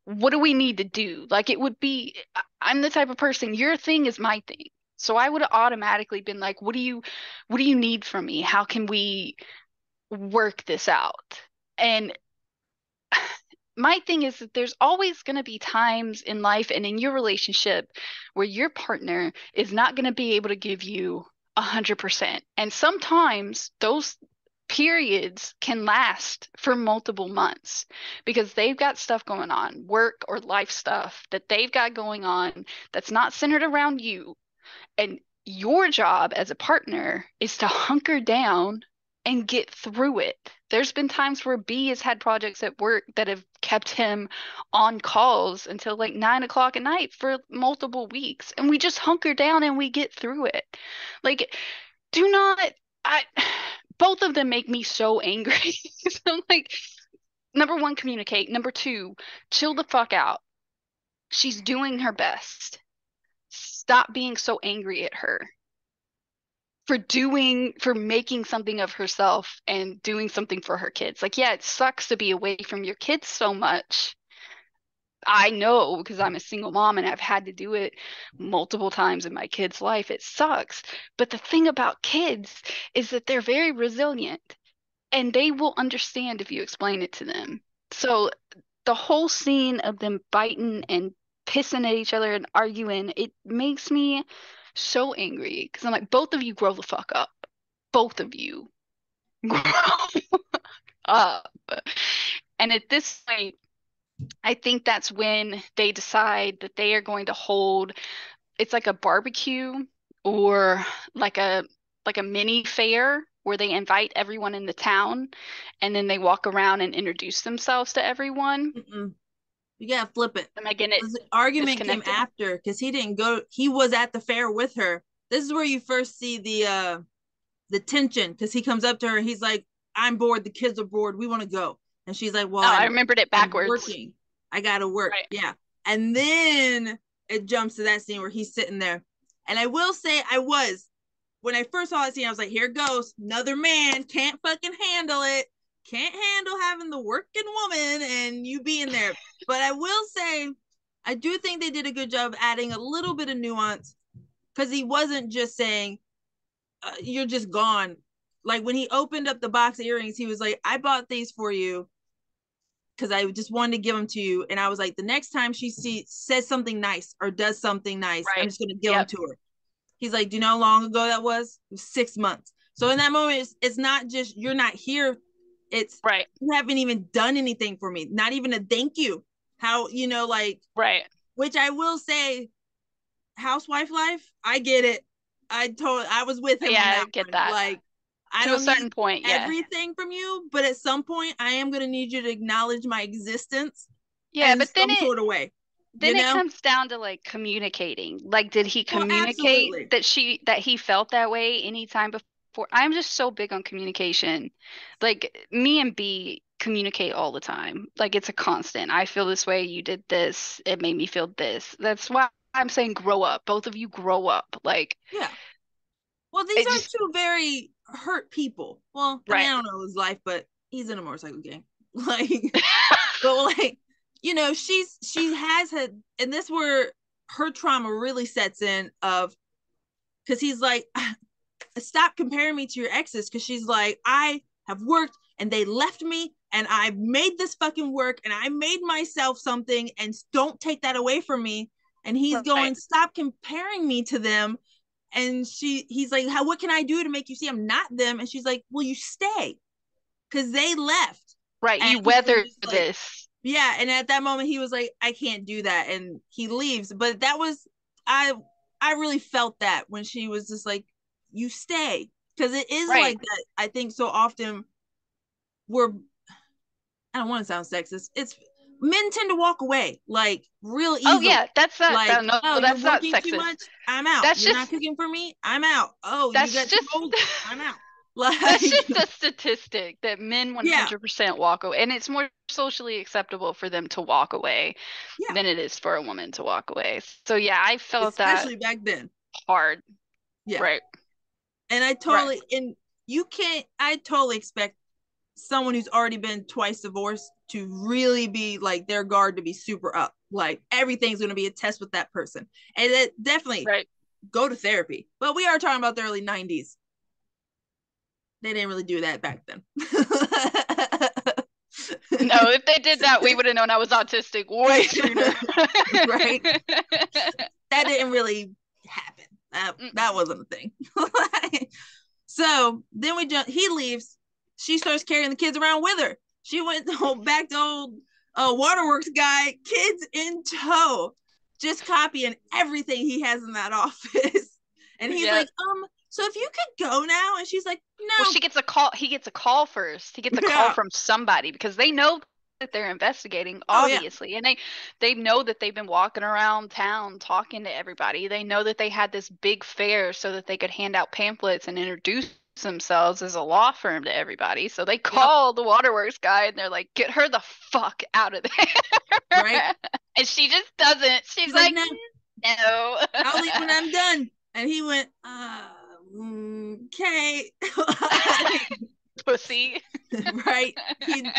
need to do? Like, it would be, I'm the type of person, your thing is my thing. So I would have automatically been like, what do you need from me? How can we work this out? And my thing is that there's always going to be times in life and in your relationship where your partner is not going to be able to give you 100%. And sometimes those periods can last for multiple months because they've got stuff going on, work or life stuff that they've got going on that's not centered around you. And your job as a partner is to hunker down and get through it. There's been times where B has had projects at work that have kept him on calls until like 9 o'clock at night for multiple weeks. And we just hunker down and we get through it. Like, do not, I, both of them make me so angry. So I'm like, number one, communicate. Number two, chill the fuck out. She's doing her best. Stop being so angry at her for making something of herself and doing something for her kids. Like, yeah, it sucks to be away from your kids so much. I know because I'm a single mom and I've had to do it multiple times in my kids' life. It sucks. But the thing about kids is that they're very resilient and they will understand if you explain it to them. So the whole scene of them biting and pissing at each other and arguing, it makes me so angry because I'm like, both of you grow the fuck up. Both of you grow up. And at this point, I think that's when they decide that they are going to hold, it's like a barbecue or like a mini fair where they invite everyone in the town and then they walk around and introduce themselves to everyone. Mm-mm. You gotta flip it. Am I getting it The argument came disconnected? after because he didn't go. He was at the fair with her. This is where you first see the tension because he comes up to her and he's like, "I'm bored. The kids are bored. We want to go." And she's like, "Well, Oh, I remembered it I'm backwards. working. I gotta work." Right. Yeah. And then it jumps to that scene where he's sitting there. And I will say, I was when I first saw that scene, I was like, "Here goes another man. Can't fucking handle it. Can't handle having the working woman and you being there." But I will say, I do think they did a good job adding a little bit of nuance because he wasn't just saying you're just gone. Like when he opened up the box of earrings, he was like, I bought these for you because I just wanted to give them to you. And I was like, the next time she says something nice or does something nice, I'm Right. just gonna give them Yep. to her. He's like, do you know how long ago that was? It was 6 months. So in that moment, it's not just you're not here. It's Right. you haven't even done anything for me, not even a thank you. How like, Right. which I will say, housewife life, I get it. I was with him on Yeah, that I get one. that. Like, I To a don't need certain point, yeah. everything from you, but at some point I am gonna need you to acknowledge my existence Yeah, in but then some it sort of way, you then it know? comes down to like communicating. Like, did he Well, communicate absolutely. that he felt that way anytime before? I'm just so big on communication. Like me and B communicate all the time. Like it's a constant. I feel this way, you did this, it made me feel this. That's why I'm saying grow up. Both of you grow up. Like Yeah. Well, these it are just two very hurt people. Well, I mean, I right. don't know his life, but he's in a motorcycle gang. Like, but like, she has had, and this where her trauma really sets in of because he's like, stop comparing me to your exes, because she's like, I have worked and they left me and I made this fucking work and I made myself something and don't take that away from me. And he's Right. going, stop comparing me to them. And he's like, how, what can I do to make you see I'm not them? And she's like, well, you stay because they left. Right. And You he was weather just like, this. yeah. And at that moment, he was like, I can't do that. And he leaves. But that was, I, I really felt that when she was just like, you stay. Because it is Right. like that. I think so often we're, I don't want to sound sexist. It's men tend to walk away like real Oh easily. yeah, that's not that Like, no, oh, you're that's not working too sexist. much. I'm out. That's You're not just cooking for me. I'm out. Oh, you that's got too just old. I'm out. that's Like, just a statistic that men yeah, 100% walk away, and it's more socially acceptable for them to walk away yeah. than it is for a woman to walk away. So yeah, I felt that Especially back then. hard. Yeah. Right. And Right. and you can't, I totally expect someone who's already been twice divorced to really be like their guard to be super up. Like everything's going to be a test with that person. And it definitely Right. go to therapy. But we are talking about the early 90s. They didn't really do that back then. No, if they did that, we would have known I was autistic way sooner. Right? That didn't really happen. That wasn't a thing. So then he leaves. She starts carrying the kids around with her. She went back to old waterworks guy, kids in tow, just copying everything he has in that office. And he's Yeah. like, so if you could go now, and she's like, Well, no. she gets a call. He gets a call first. He gets a call Yeah. from somebody because they know that they're investigating, Oh yeah. obviously, and they know that they've been walking around town talking to everybody. They know that they had this big fair so that they could hand out pamphlets and introduce themselves as a law firm to everybody. So they Yep. call the waterworks guy and they're like, "Get her the fuck out of Right. there!" And she just doesn't. She's He's like, like, no, "No." I'll leave when I'm done. And he went, okay. Pussy. Right?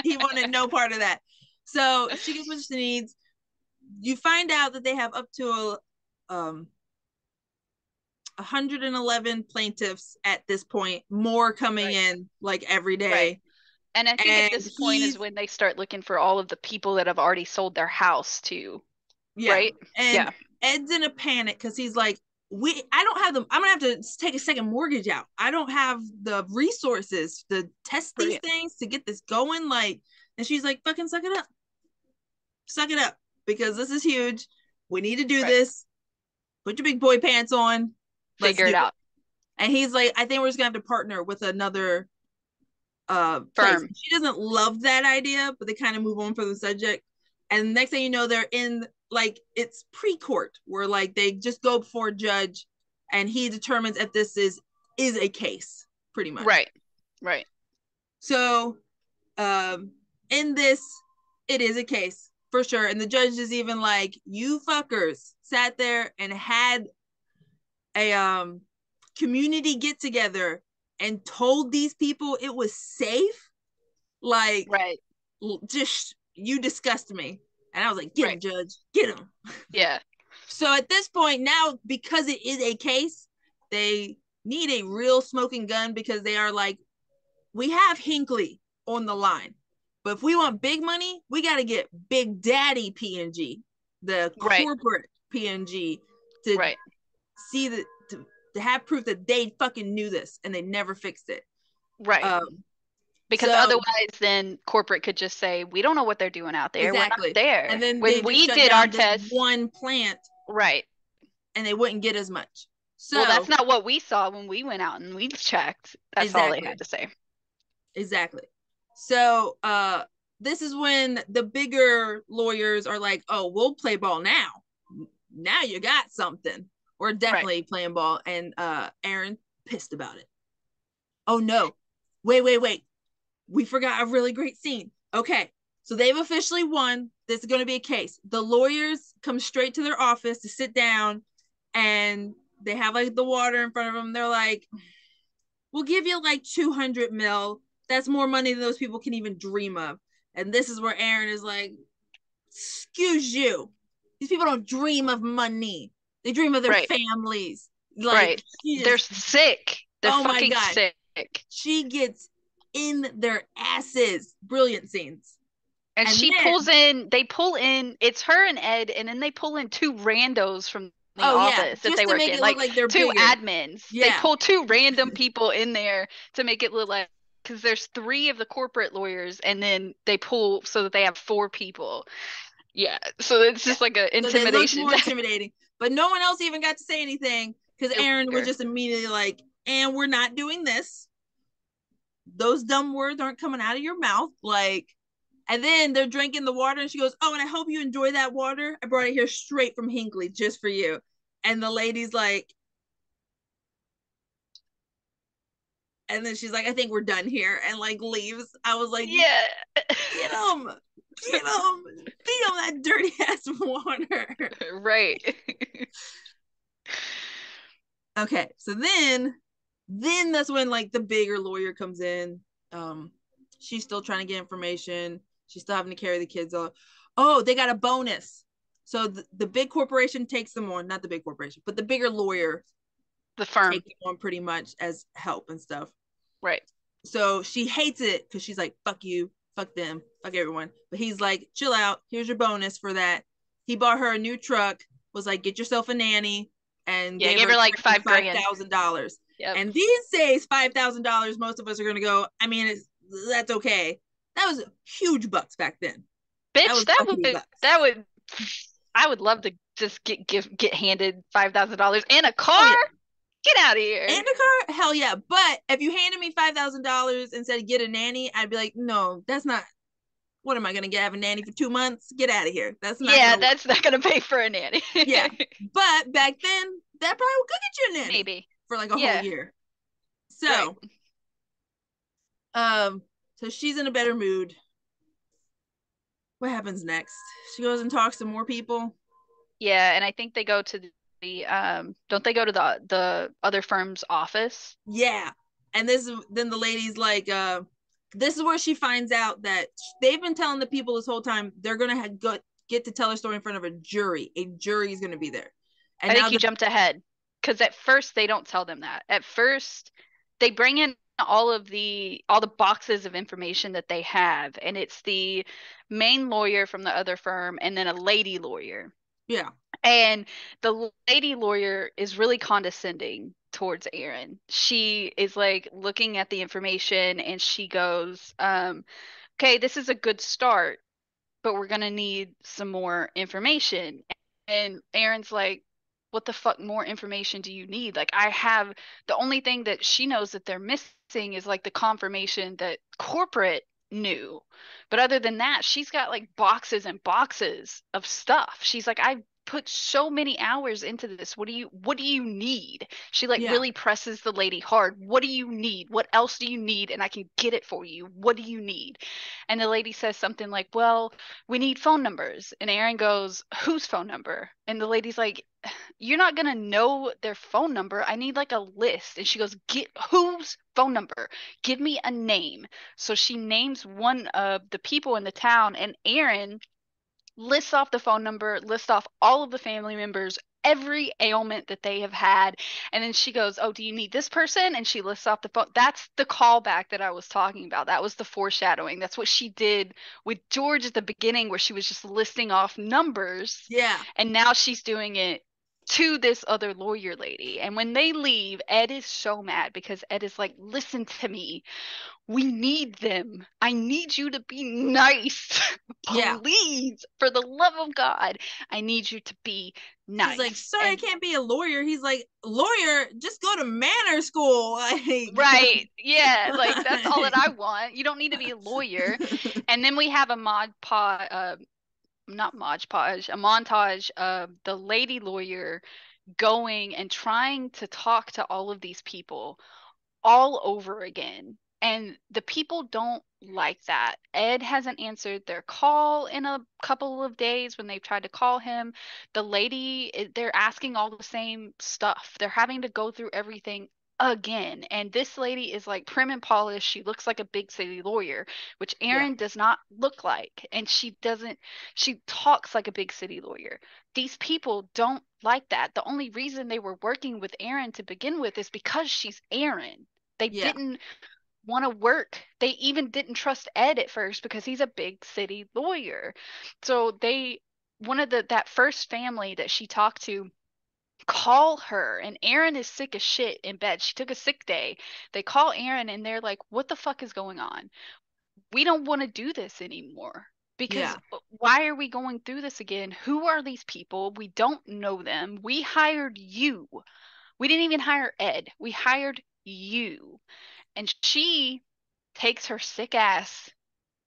He wanted no part of that. So she gets what she needs. You find out that they have up to 111 plaintiffs at this point, more coming Right. in like every Right. day. And I think at And this point is he's, when they start looking for all of the people that have already sold their house too, yeah. right? And Yeah. Ed's in a panic because he's like, I don't have them. I'm gonna have to take a second mortgage out. I don't have the resources to test these Right. things to get this going. Like, and she's like, fucking suck it up. Suck it up. Because this is huge. We need to do Right. this. Put your big boy pants on. Let's Figure do it it. out. And he's like, I think we're just gonna have to partner with another place. Firm. She doesn't love that idea, but they kind of move on from the subject. And next thing you know, they're in like it's pre-court where like they just go before a judge and he determines if this is a case, pretty much. Right. Right. So in this, it is a case for sure. And the judge is even like, you fuckers sat there and had a community get together and told these people it was safe. Like, Right. just you disgust me. And I was like, get him, Right. judge, get him. Yeah. So at this point now, because it is a case, they need a real smoking gun because they are like, we have Hinckley on the line, but if we want big money, we got to get Big Daddy PNG, the Right. corporate PNG, to Right. see that to have proof that they fucking knew this and they never fixed it. Right. Um, Because so otherwise, then corporate could just say, we don't know what they're doing out there. We're not exactly, and there. then they When just we shut did our down this tests, one plant right. and they wouldn't get as much. Well, that's So not what we saw when we went out and we checked. That's all they exactly, had to say. exactly. So this is when the bigger lawyers are like, oh, we'll play ball now. Now you got something. We're Right. definitely playing ball. And Erin pissed about it. Oh no. Wait. We forgot a really great scene. Okay. So they've officially won. This is going to be a case. The lawyers come straight to their office to sit down and they have like the water in front of them. They're like, we'll give you like 200 mil. That's more money than those people can even dream of. And this is where Erin is like, excuse you. These people don't dream of money. They dream of their Right. families. Like, Right. she They're just, sick. They're oh my fucking God. sick. She gets in their asses. Brilliant scenes. And And she then, pulls in, they pull in, it's her and Ed, and then they pull in two randos from the oh yeah, office that just they to work make in, it look like like they're two bigger. admins. They Yeah, pull two random people in there to make it look like, because there's three of the corporate lawyers, and then they pull so that they have four people. Yeah, so it's yeah. just like an So they looked intimidation more tactic. intimidating, but no one else even got to say anything because Erin was just immediately like, and we're not doing this. Those dumb words aren't coming out of your mouth. Like, and then they're drinking the water, and she goes, oh, and I hope you enjoy that water. I brought it here straight from Hinkley just for you. And the lady's like, and then she's like, I think we're done here, and like leaves. I was like, Yeah. get him, get him, feed him that dirty ass water. Right. Okay, so then that's when like the bigger lawyer comes in. Um, she's still trying to get information. She's still having to carry the kids off. Oh, they got a bonus. So the big corporation takes them on, not the big corporation, but the bigger lawyer The firm. take them on pretty much as help and stuff. Right. So she hates it because she's like, fuck you, fuck them, fuck everyone. But he's like, chill out. Here's your bonus for that. He bought her a new truck, was like, get yourself a nanny, and Yeah, gave gave her her like five 5 grand. thousand dollars. Yep. And these days, $5,000, most of us are gonna go, I mean, that's okay. That was huge bucks back then. That Bitch, was that uppity would bucks. that would I would love to just get handed $5,000 and a Oh car. yeah. Get out of And here. a car, hell yeah. But if you handed me $5,000 and said get a nanny, I'd be like, no, that's not. What am I gonna get? Have a nanny for 2 months? Get out of here. That's not Yeah, gonna work. that's not gonna pay for a nanny. Yeah. But back then, that probably could get you a nanny Maybe. for like a whole Yeah. year. Right. So, um, so she's in a better mood. What happens next? She goes and talks to more people. Yeah, and I think they go to the don't they go to the other firm's office? Yeah. And this is then the lady's like, this is where she finds out that they've been telling the people this whole time they're gonna get to tell her story in front of a jury. A jury is gonna be there. And I now think you the jumped ahead because at first they don't tell them that. At first, they bring in all the boxes of information that they have, and it's the main lawyer from the other firm and then a lady lawyer. yeah, And the lady lawyer is really condescending towards Erin. She is like looking at the information and she goes, okay, this is a good start, but we're gonna need some more information. And Erin's like, what the fuck more information do you need? Like, I have the only thing that she knows that they're missing is like the confirmation that corporate knew. But other than that, she's got like boxes and boxes of stuff. She's like, I've put so many hours into this. What do you need? She like yeah, really presses the lady hard. What do you need? What else do you need? And I can get it for you. What do you need? And the lady says something like, well, we need phone numbers. And Erin goes, whose phone number? And the lady's like, you're not going to know their phone number. I need like a list. And she goes, get whose phone number? Give me a name. So she names one of the people in the town. And Erin lists off the phone number, lists off all of the family members, every ailment that they have had. And then she goes, "Oh, do you need this person?" And she lists off the phone. That's the callback that I was talking about. That was the foreshadowing. That's what she did with George at the beginning, where she was just listing off numbers. Yeah. And now she's doing it to this other lawyer lady. And when they leave, Ed is so mad because Ed is like, "Listen to me. We need them. I need you to be nice. Yeah. Please, for the love of God, I need you to be She's like, nice." "Sir, I And can't be a lawyer." He's like, "Lawyer, just go to manor school." Like, right, yeah, like that's all that I want. You don't need to be a lawyer. And then we have a not Mod Podge, a montage of the lady lawyer going and trying to talk to all of these people all over again. And the people don't like that. Ed hasn't answered their call in a couple of days when they've tried to call him. The lady, they're asking all the same stuff. They're having to go through everything again. And this lady is like prim and polished. She looks like a big city lawyer, which yeah, Erin does not look like. And she talks like a big city lawyer. These people don't like that. The only reason they were working with Erin to begin with is because she's Erin. They yeah, didn't want to work. They even didn't trust Ed at first because he's a big city lawyer. So they one of the that first family that she talked to call her, and Erin is sick as shit in bed. She took a sick day. They call Erin and they're like, "What the fuck is going on? We don't want to do this anymore." Because yeah, why are we going through this again? Who are these people? We don't know them. We hired you. We didn't even hire Ed. We hired you. And she takes her sick ass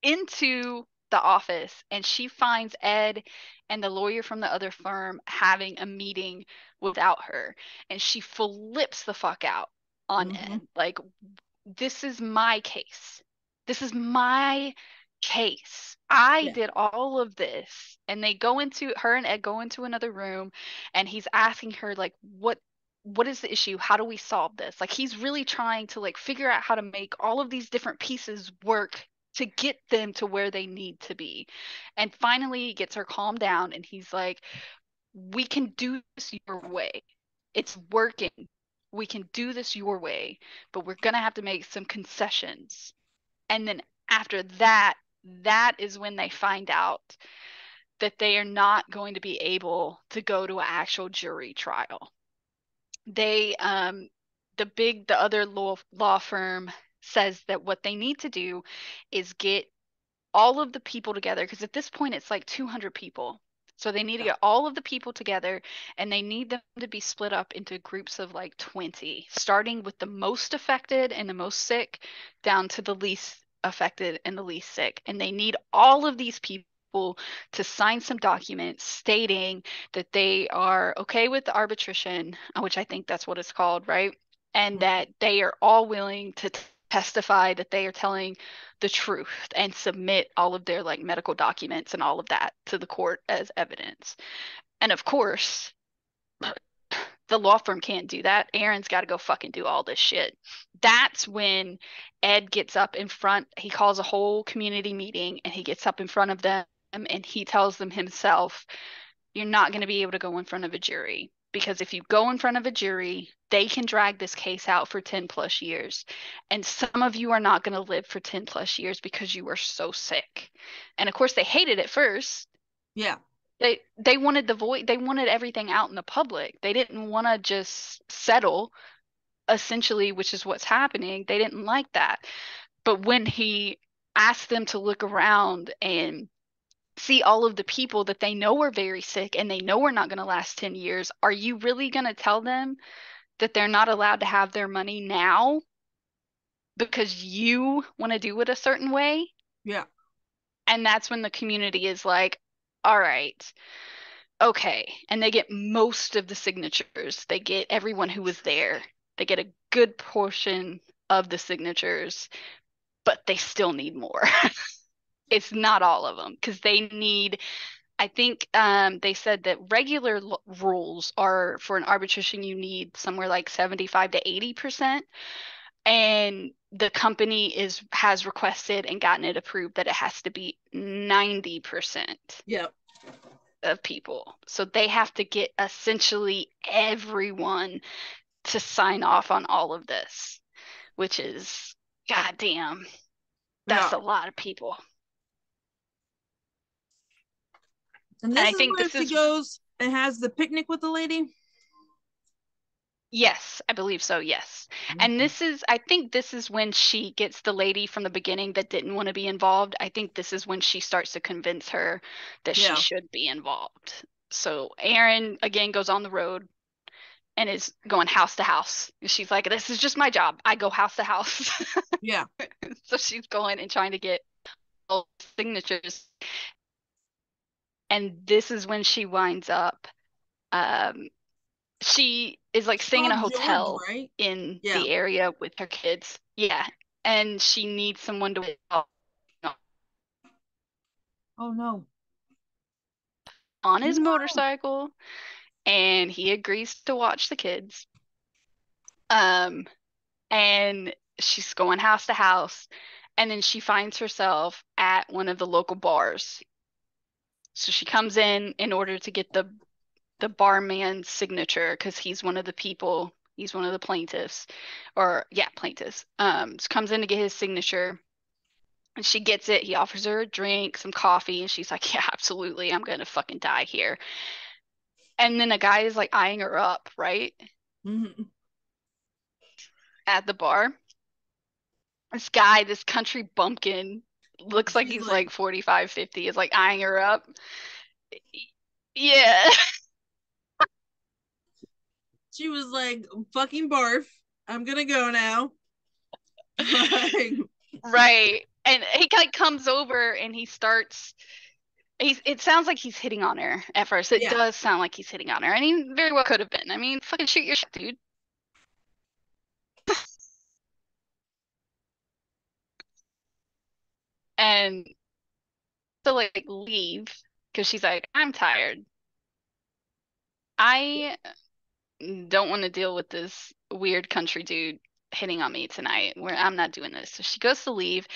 into the office and she finds Ed and the lawyer from the other firm having a meeting without her. And she flips the fuck out on mm-hmm, Ed. Like, this is my case. This is my case. I yeah, did all of this. And they go into her and Ed go into another room and he's asking her like what is the issue? How do we solve this? Like he's really trying to like figure out how to make all of these different pieces work to get them to where they need to be. And finally he gets her calmed down and he's like, "We can do this your way. It's working. We can do this your way, but we're going to have to make some concessions." And then after that, that is when they find out that they are not going to be able to go to an actual jury trial. They the other law firm says that what they need to do is get all of the people together because at this point it's like 200 people. So they need to yeah, get all of the people together and they need them to be split up into groups of like 20, starting with the most affected and the most sick down to the least affected and the least sick. And they need all of these people to sign some documents stating that they are okay with the arbitration, which I think that's what it's called, right? And mm-hmm, that they are all willing to testify that they are telling the truth and submit all of their like medical documents and all of that to the court as evidence. And of course, the law firm can't do that. Erin's got to go fucking do all this shit. That's when Ed gets up in front. He calls a whole community meeting and he gets up in front of them and he tells them himself, "You're not going to be able to go in front of a jury because if you go in front of a jury, they can drag this case out for 10 plus years. And some of you are not going to live for 10 plus years because you are so sick." And of course, they hated it first. yeah, They wanted the void, they wanted everything out in the public. They didn't want to just settle, essentially, which is what's happening. They didn't like that. But when he asked them to look around and see all of the people that they know are very sick and they know are not going to last 10 years, are you really going to tell them that they're not allowed to have their money now because you want to do it a certain way? yeah, And that's when the community is like, all right, okay. And they get most of the signatures. They get everyone who was there. They get a good portion of the signatures, but they still need more. It's not all of them because they need, I think they said that regular rules are for an arbitration, you need somewhere like 75 to 80%. And the company has requested and gotten it approved that it has to be 90%. yeah. of people. So they have to get essentially everyone to sign off on all of this, which is goddamn, that's Yeah. a lot of people. And And this I is think where this she is, goes and has the picnic with the lady. yes, I believe so, yes. And Mhm. this is, I think this is when she gets the lady from the beginning that didn't want to be involved. I think this is when she starts to convince her that she Yeah. should be involved. So Erin again goes on the road and is going house to house. She's like, this is just my job. I go house to house. Yeah. So she's going and trying to get all signatures. And this is when she winds up. Um, she is like She staying in a called George, hotel right? in Yeah. the area with her kids. Yeah. And she needs someone to Oh no. on his No. motorcycle, and he agrees to watch the kids. Um, and she's going house to house, and then she finds herself at one of the local bars. So she comes in order to get the barman's signature because he's one of the people, he's one of the plaintiffs, or yeah, plaintiffs. So comes in to get his signature, and she gets it. He offers her a drink, some coffee, and she's like, "Yeah, absolutely, I'm gonna fucking die here." And then a guy is like eyeing her up, right, Hmm. at the bar. This guy, this country bumpkin, looks like She's he's like, like 45, 50, is like eyeing her up. Yeah. she was like, fucking barf. I'm gonna go now. Like, Right. And he like comes over and he starts it sounds like he's hitting on her at first. It yeah. does sound like he's hitting on her. And he very well could have been. I mean, fucking shoot your shot, dude. And to like leave because she's like, I'm tired. I don't want to deal with this weird country dude hitting on me tonight. Where I'm not doing this. So she goes to leave.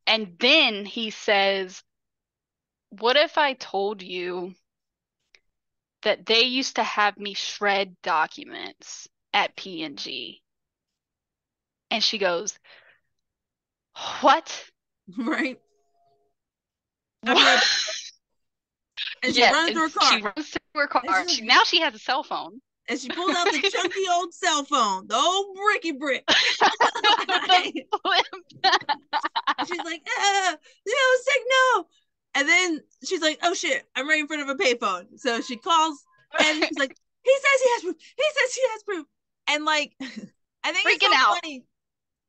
And then he says, what if I told you that they used to have me shred documents at P&G? And she goes, what? Right. I'll be What? right back. And she Yeah, runs to and her she car. runs to her And car. she's like, Now she has a cell phone. and she pulls out the chunky old cell phone, the old bricky brick. With the flip. And she's like, no signal. And then she's like, oh shit, I'm right in front of a payphone. So she calls and she's like, he says he has proof. He says he has proof. And like, I think it's Freaking so out. funny.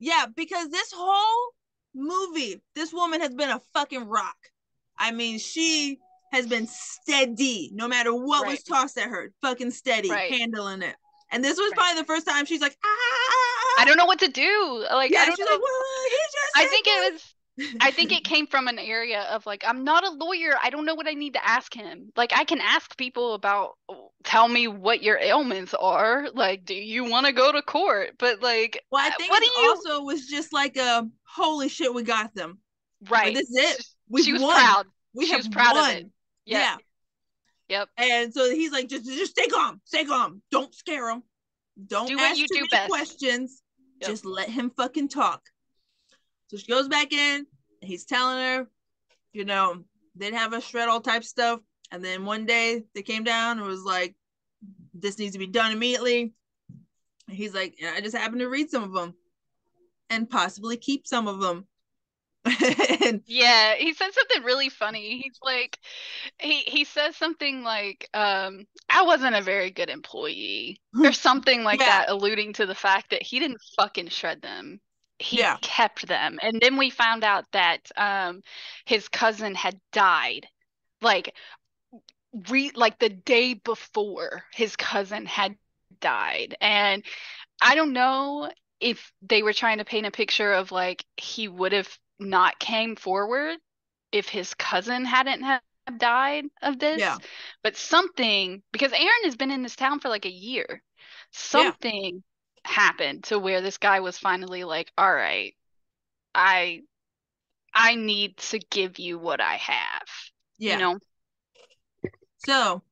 Yeah, because this whole movie, this woman has been a fucking rock. I mean, she has been steady no matter what was Right, tossed at her, fucking steady, right, handling it. And this was right. probably the first time she's like, I ah. don't know what to do. Like, I Yeah, don't she's like, know. well, he I think it was just I think said it came from an area of like, I'm not a lawyer. I don't know what I need to ask him. Like, I can ask people about, tell me what your ailments are. Like, do you want to go to court? But like, well, I think what do it's you? also was just like a holy shit, we got them. Like Right. this is it. We've She was won. proud. We She have was proud of it. won. Yep. Yeah. Yep. And so he's like, just stay calm, stay calm. Don't scare him. Don't Do what ask you too do many best. questions. Yep. Just let him fucking talk. So she goes back in, and he's telling her, you know, they'd have us shred all type stuff. And then one day they came down and was like, this needs to be done immediately. And he's like, I just happened to read some of them and possibly keep some of them. And Yeah, he said something really funny. He's like, he says something like, I wasn't a very good employee or something like yeah, that, alluding to the fact that he didn't fucking shred them. He yeah, kept them. And then we found out that his cousin had died. Like like the day before his cousin had died. And I don't know if they were trying to paint a picture of like he would have not came forward if his cousin hadn't have died of yeah, this, but something, because Aaron has been in this town for like a year, yeah, something happened to where this guy was finally like, all right, I I need to give you what I have, you yeah. know? So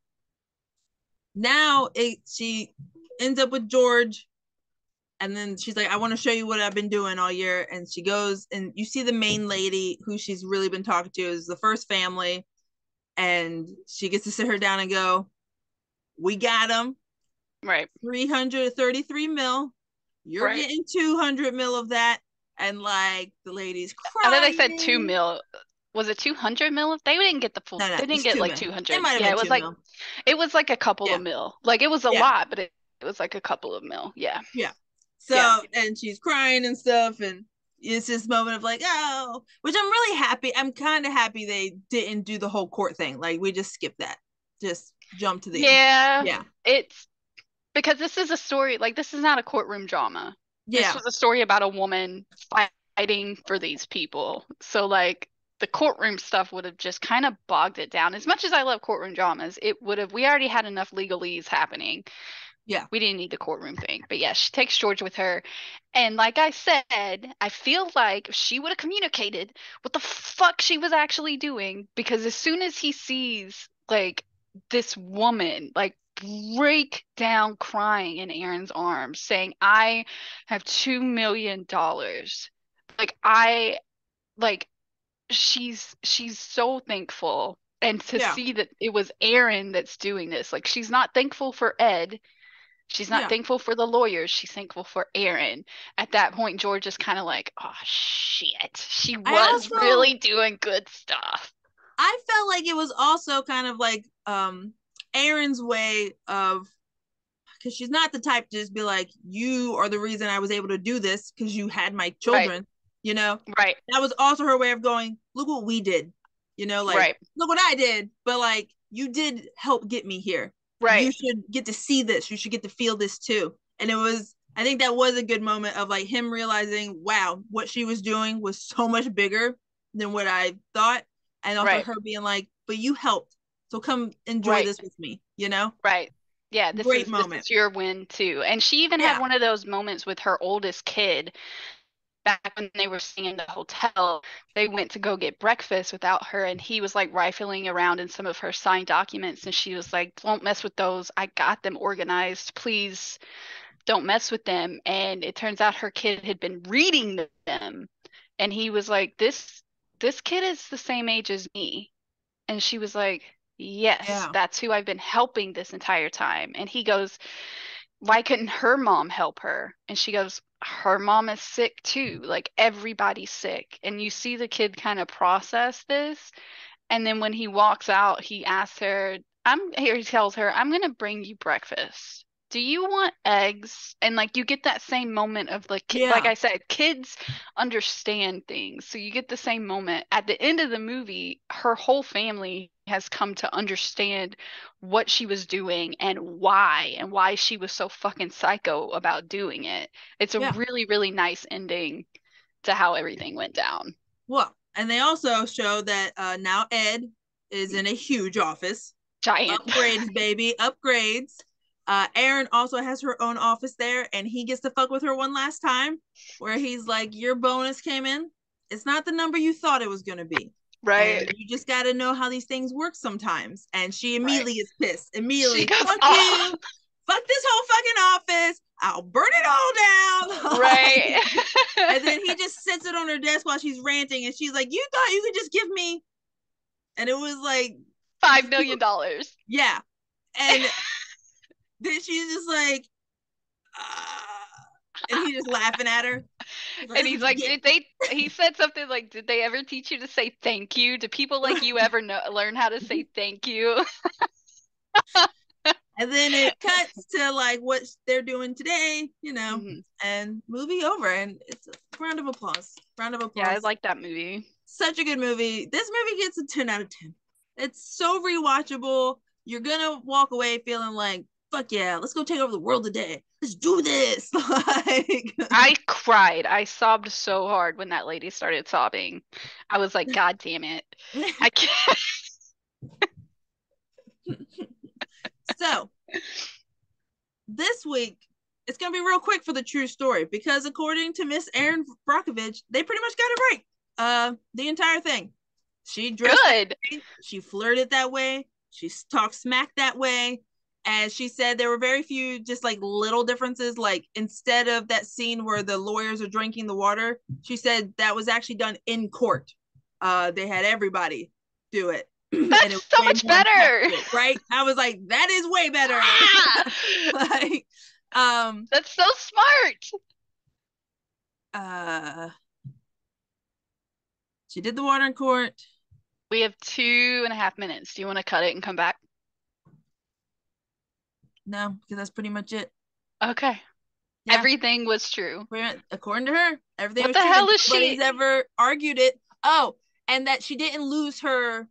now she ends up with George, and then she's like, I want to show you what I've been doing all year. And she goes, and you see the main lady who she's really been talking to is the first family. And she gets to sit her down and go, we got them Right. 333 mil. You're Right. getting 200 mil of that. And like the lady's I thought they said two crying. mil. Was it 200 mil? They didn't get the full. No, no, They didn't it's get 2 mil. like It 200. might have Yeah, been 2 mil. it was like a couple Yeah. of mil. Like it was a Yeah. lot, but it was like a couple of mil. Yeah. Yeah. Yeah. So, and she's crying and stuff. And it's this moment of like, oh, which I'm really happy. I'm kind of happy they didn't do the whole court thing. Like, we just skipped that. Just jump to the end. Yeah. Yeah. It's because this is a story, like this is not a courtroom drama. This Yeah. was a story about a woman fighting for these people. So like the courtroom stuff would have just kind of bogged it down. As much as I love courtroom dramas, it would have we already had enough legalese happening. Yeah. We didn't need the courtroom thing. But yeah, she takes George with her. And like I said, I feel like she would have communicated what the fuck she was actually doing because as soon as he sees like this woman like break down crying in Aaron's arms saying, I have $2 million. Like I like she's so thankful. And to Yeah. see that it was Aaron that's doing this, like she's not thankful for Ed. She's not Yeah. thankful for the lawyers. She's thankful for Aaron. At that point, George is kind of like, oh shit. She I was also really doing good stuff. I felt like it was also kind of like Aaron's way of, because she's not the type to just be like, you are the reason I was able to do this because you had my Right, children, you know? right, That was also her way of going, look what we did, like, right, look what I did, but like, you did help get me here. You right, should get to see this. You should get to feel this too. And I think that was a good moment of like him realizing, wow, what she was doing was so much bigger than what I thought. And also right, her being like, but you helped. So come enjoy right, this with me. right. Yeah, Great this moment. is your win too. And she even had Yeah. one of those moments with her oldest kid back when they were staying in the hotel. They went to go get breakfast without her, and he was like rifling around in some of her signed documents, and she was like, "Don't mess with those. I got them organized. Please don't mess with them." And it turns out her kid had been reading them, and he was like, this kid is the same age as me. And she was like, yes, Yeah. that's who I've been helping this entire time. And he goes, why couldn't her mom help her? And she goes, her mom is sick too. Like everybody's sick. And you see the kid kind of process this. And then when he walks out, he asks her, he tells her, I'm gonna bring you breakfast. Do you want eggs? And like you get that same moment of like Yeah. I said, kids understand things. So you get the same moment. At the end of the movie, her whole family has come to understand what she was doing and why she was so fucking psycho about doing it. It's a Yeah. really, really nice ending to how everything went down. Well, and they also show that now Ed is in a huge office. Giant. Upgrades, baby, upgrades. Erin also has her own office there, and he gets to fuck with her one last time, where he's like, "Your bonus came in. It's not the number you thought it was gonna be, and Right. you just got to know how these things work sometimes." And she Right. immediately is pissed. She Immediately, goes, fuck oh, you, fuck this whole fucking office. I'll burn it all down. right. And then he just sits it on her desk while she's ranting, and she's like, "You thought you could just give me?" And it was like, $5 million. yeah. And then she's just like, and he's just laughing at her. He's like, And "That's he's what you like, get." he said something like, did they ever teach you to say thank you? Do people like you ever learn how to say thank you? And then it cuts to like what they're doing today, Hmm. and movie over. And it's a round of applause. Round of Yeah, I applause. like that movie. Such a good movie. This movie gets a 10 out of 10. It's so rewatchable. You're gonna walk away feeling like, fuck yeah, let's go take over the world today. Let's do this. Like, I cried. I sobbed so hard when that lady started sobbing. I was like, God damn it. I can't. so this week it's gonna be real quick for the true story because according to Miss Erin Brockovich, they pretty much got it right. The entire thing. She dressed that Good. way, she flirted that way, She talked smack that way. And she said there were very few just like little differences. Like instead of that scene where the lawyers are drinking the water, she said that was actually done in court. They had everybody do it. And it That's was so way much more better. impactful, right? I was like, that is way better. Ah! Like, That's so smart. uh, she did the water in court. We have 2.5 minutes. Do you want to cut it and come back? No, because that's pretty much it. Okay. Yeah, Everything was true. according to her, everything What was the true, hell and is nobody's she? ever argued it. Oh, and that she didn't lose her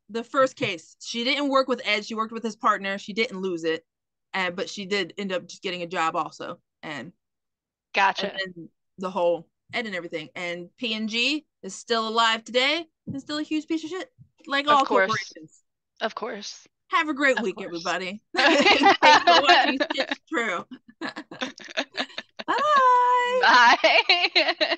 the first case. She didn't work with Ed. She worked with his partner. She didn't lose it, and but she did end up just getting a job also, and Gotcha. then the whole Ed and everything. And P&G is still alive today and still a huge piece of shit, like Of all course. corporations. Of course. Have a great Of week, course. everybody. Thanks for watching Stitch True. Bye bye. Bye.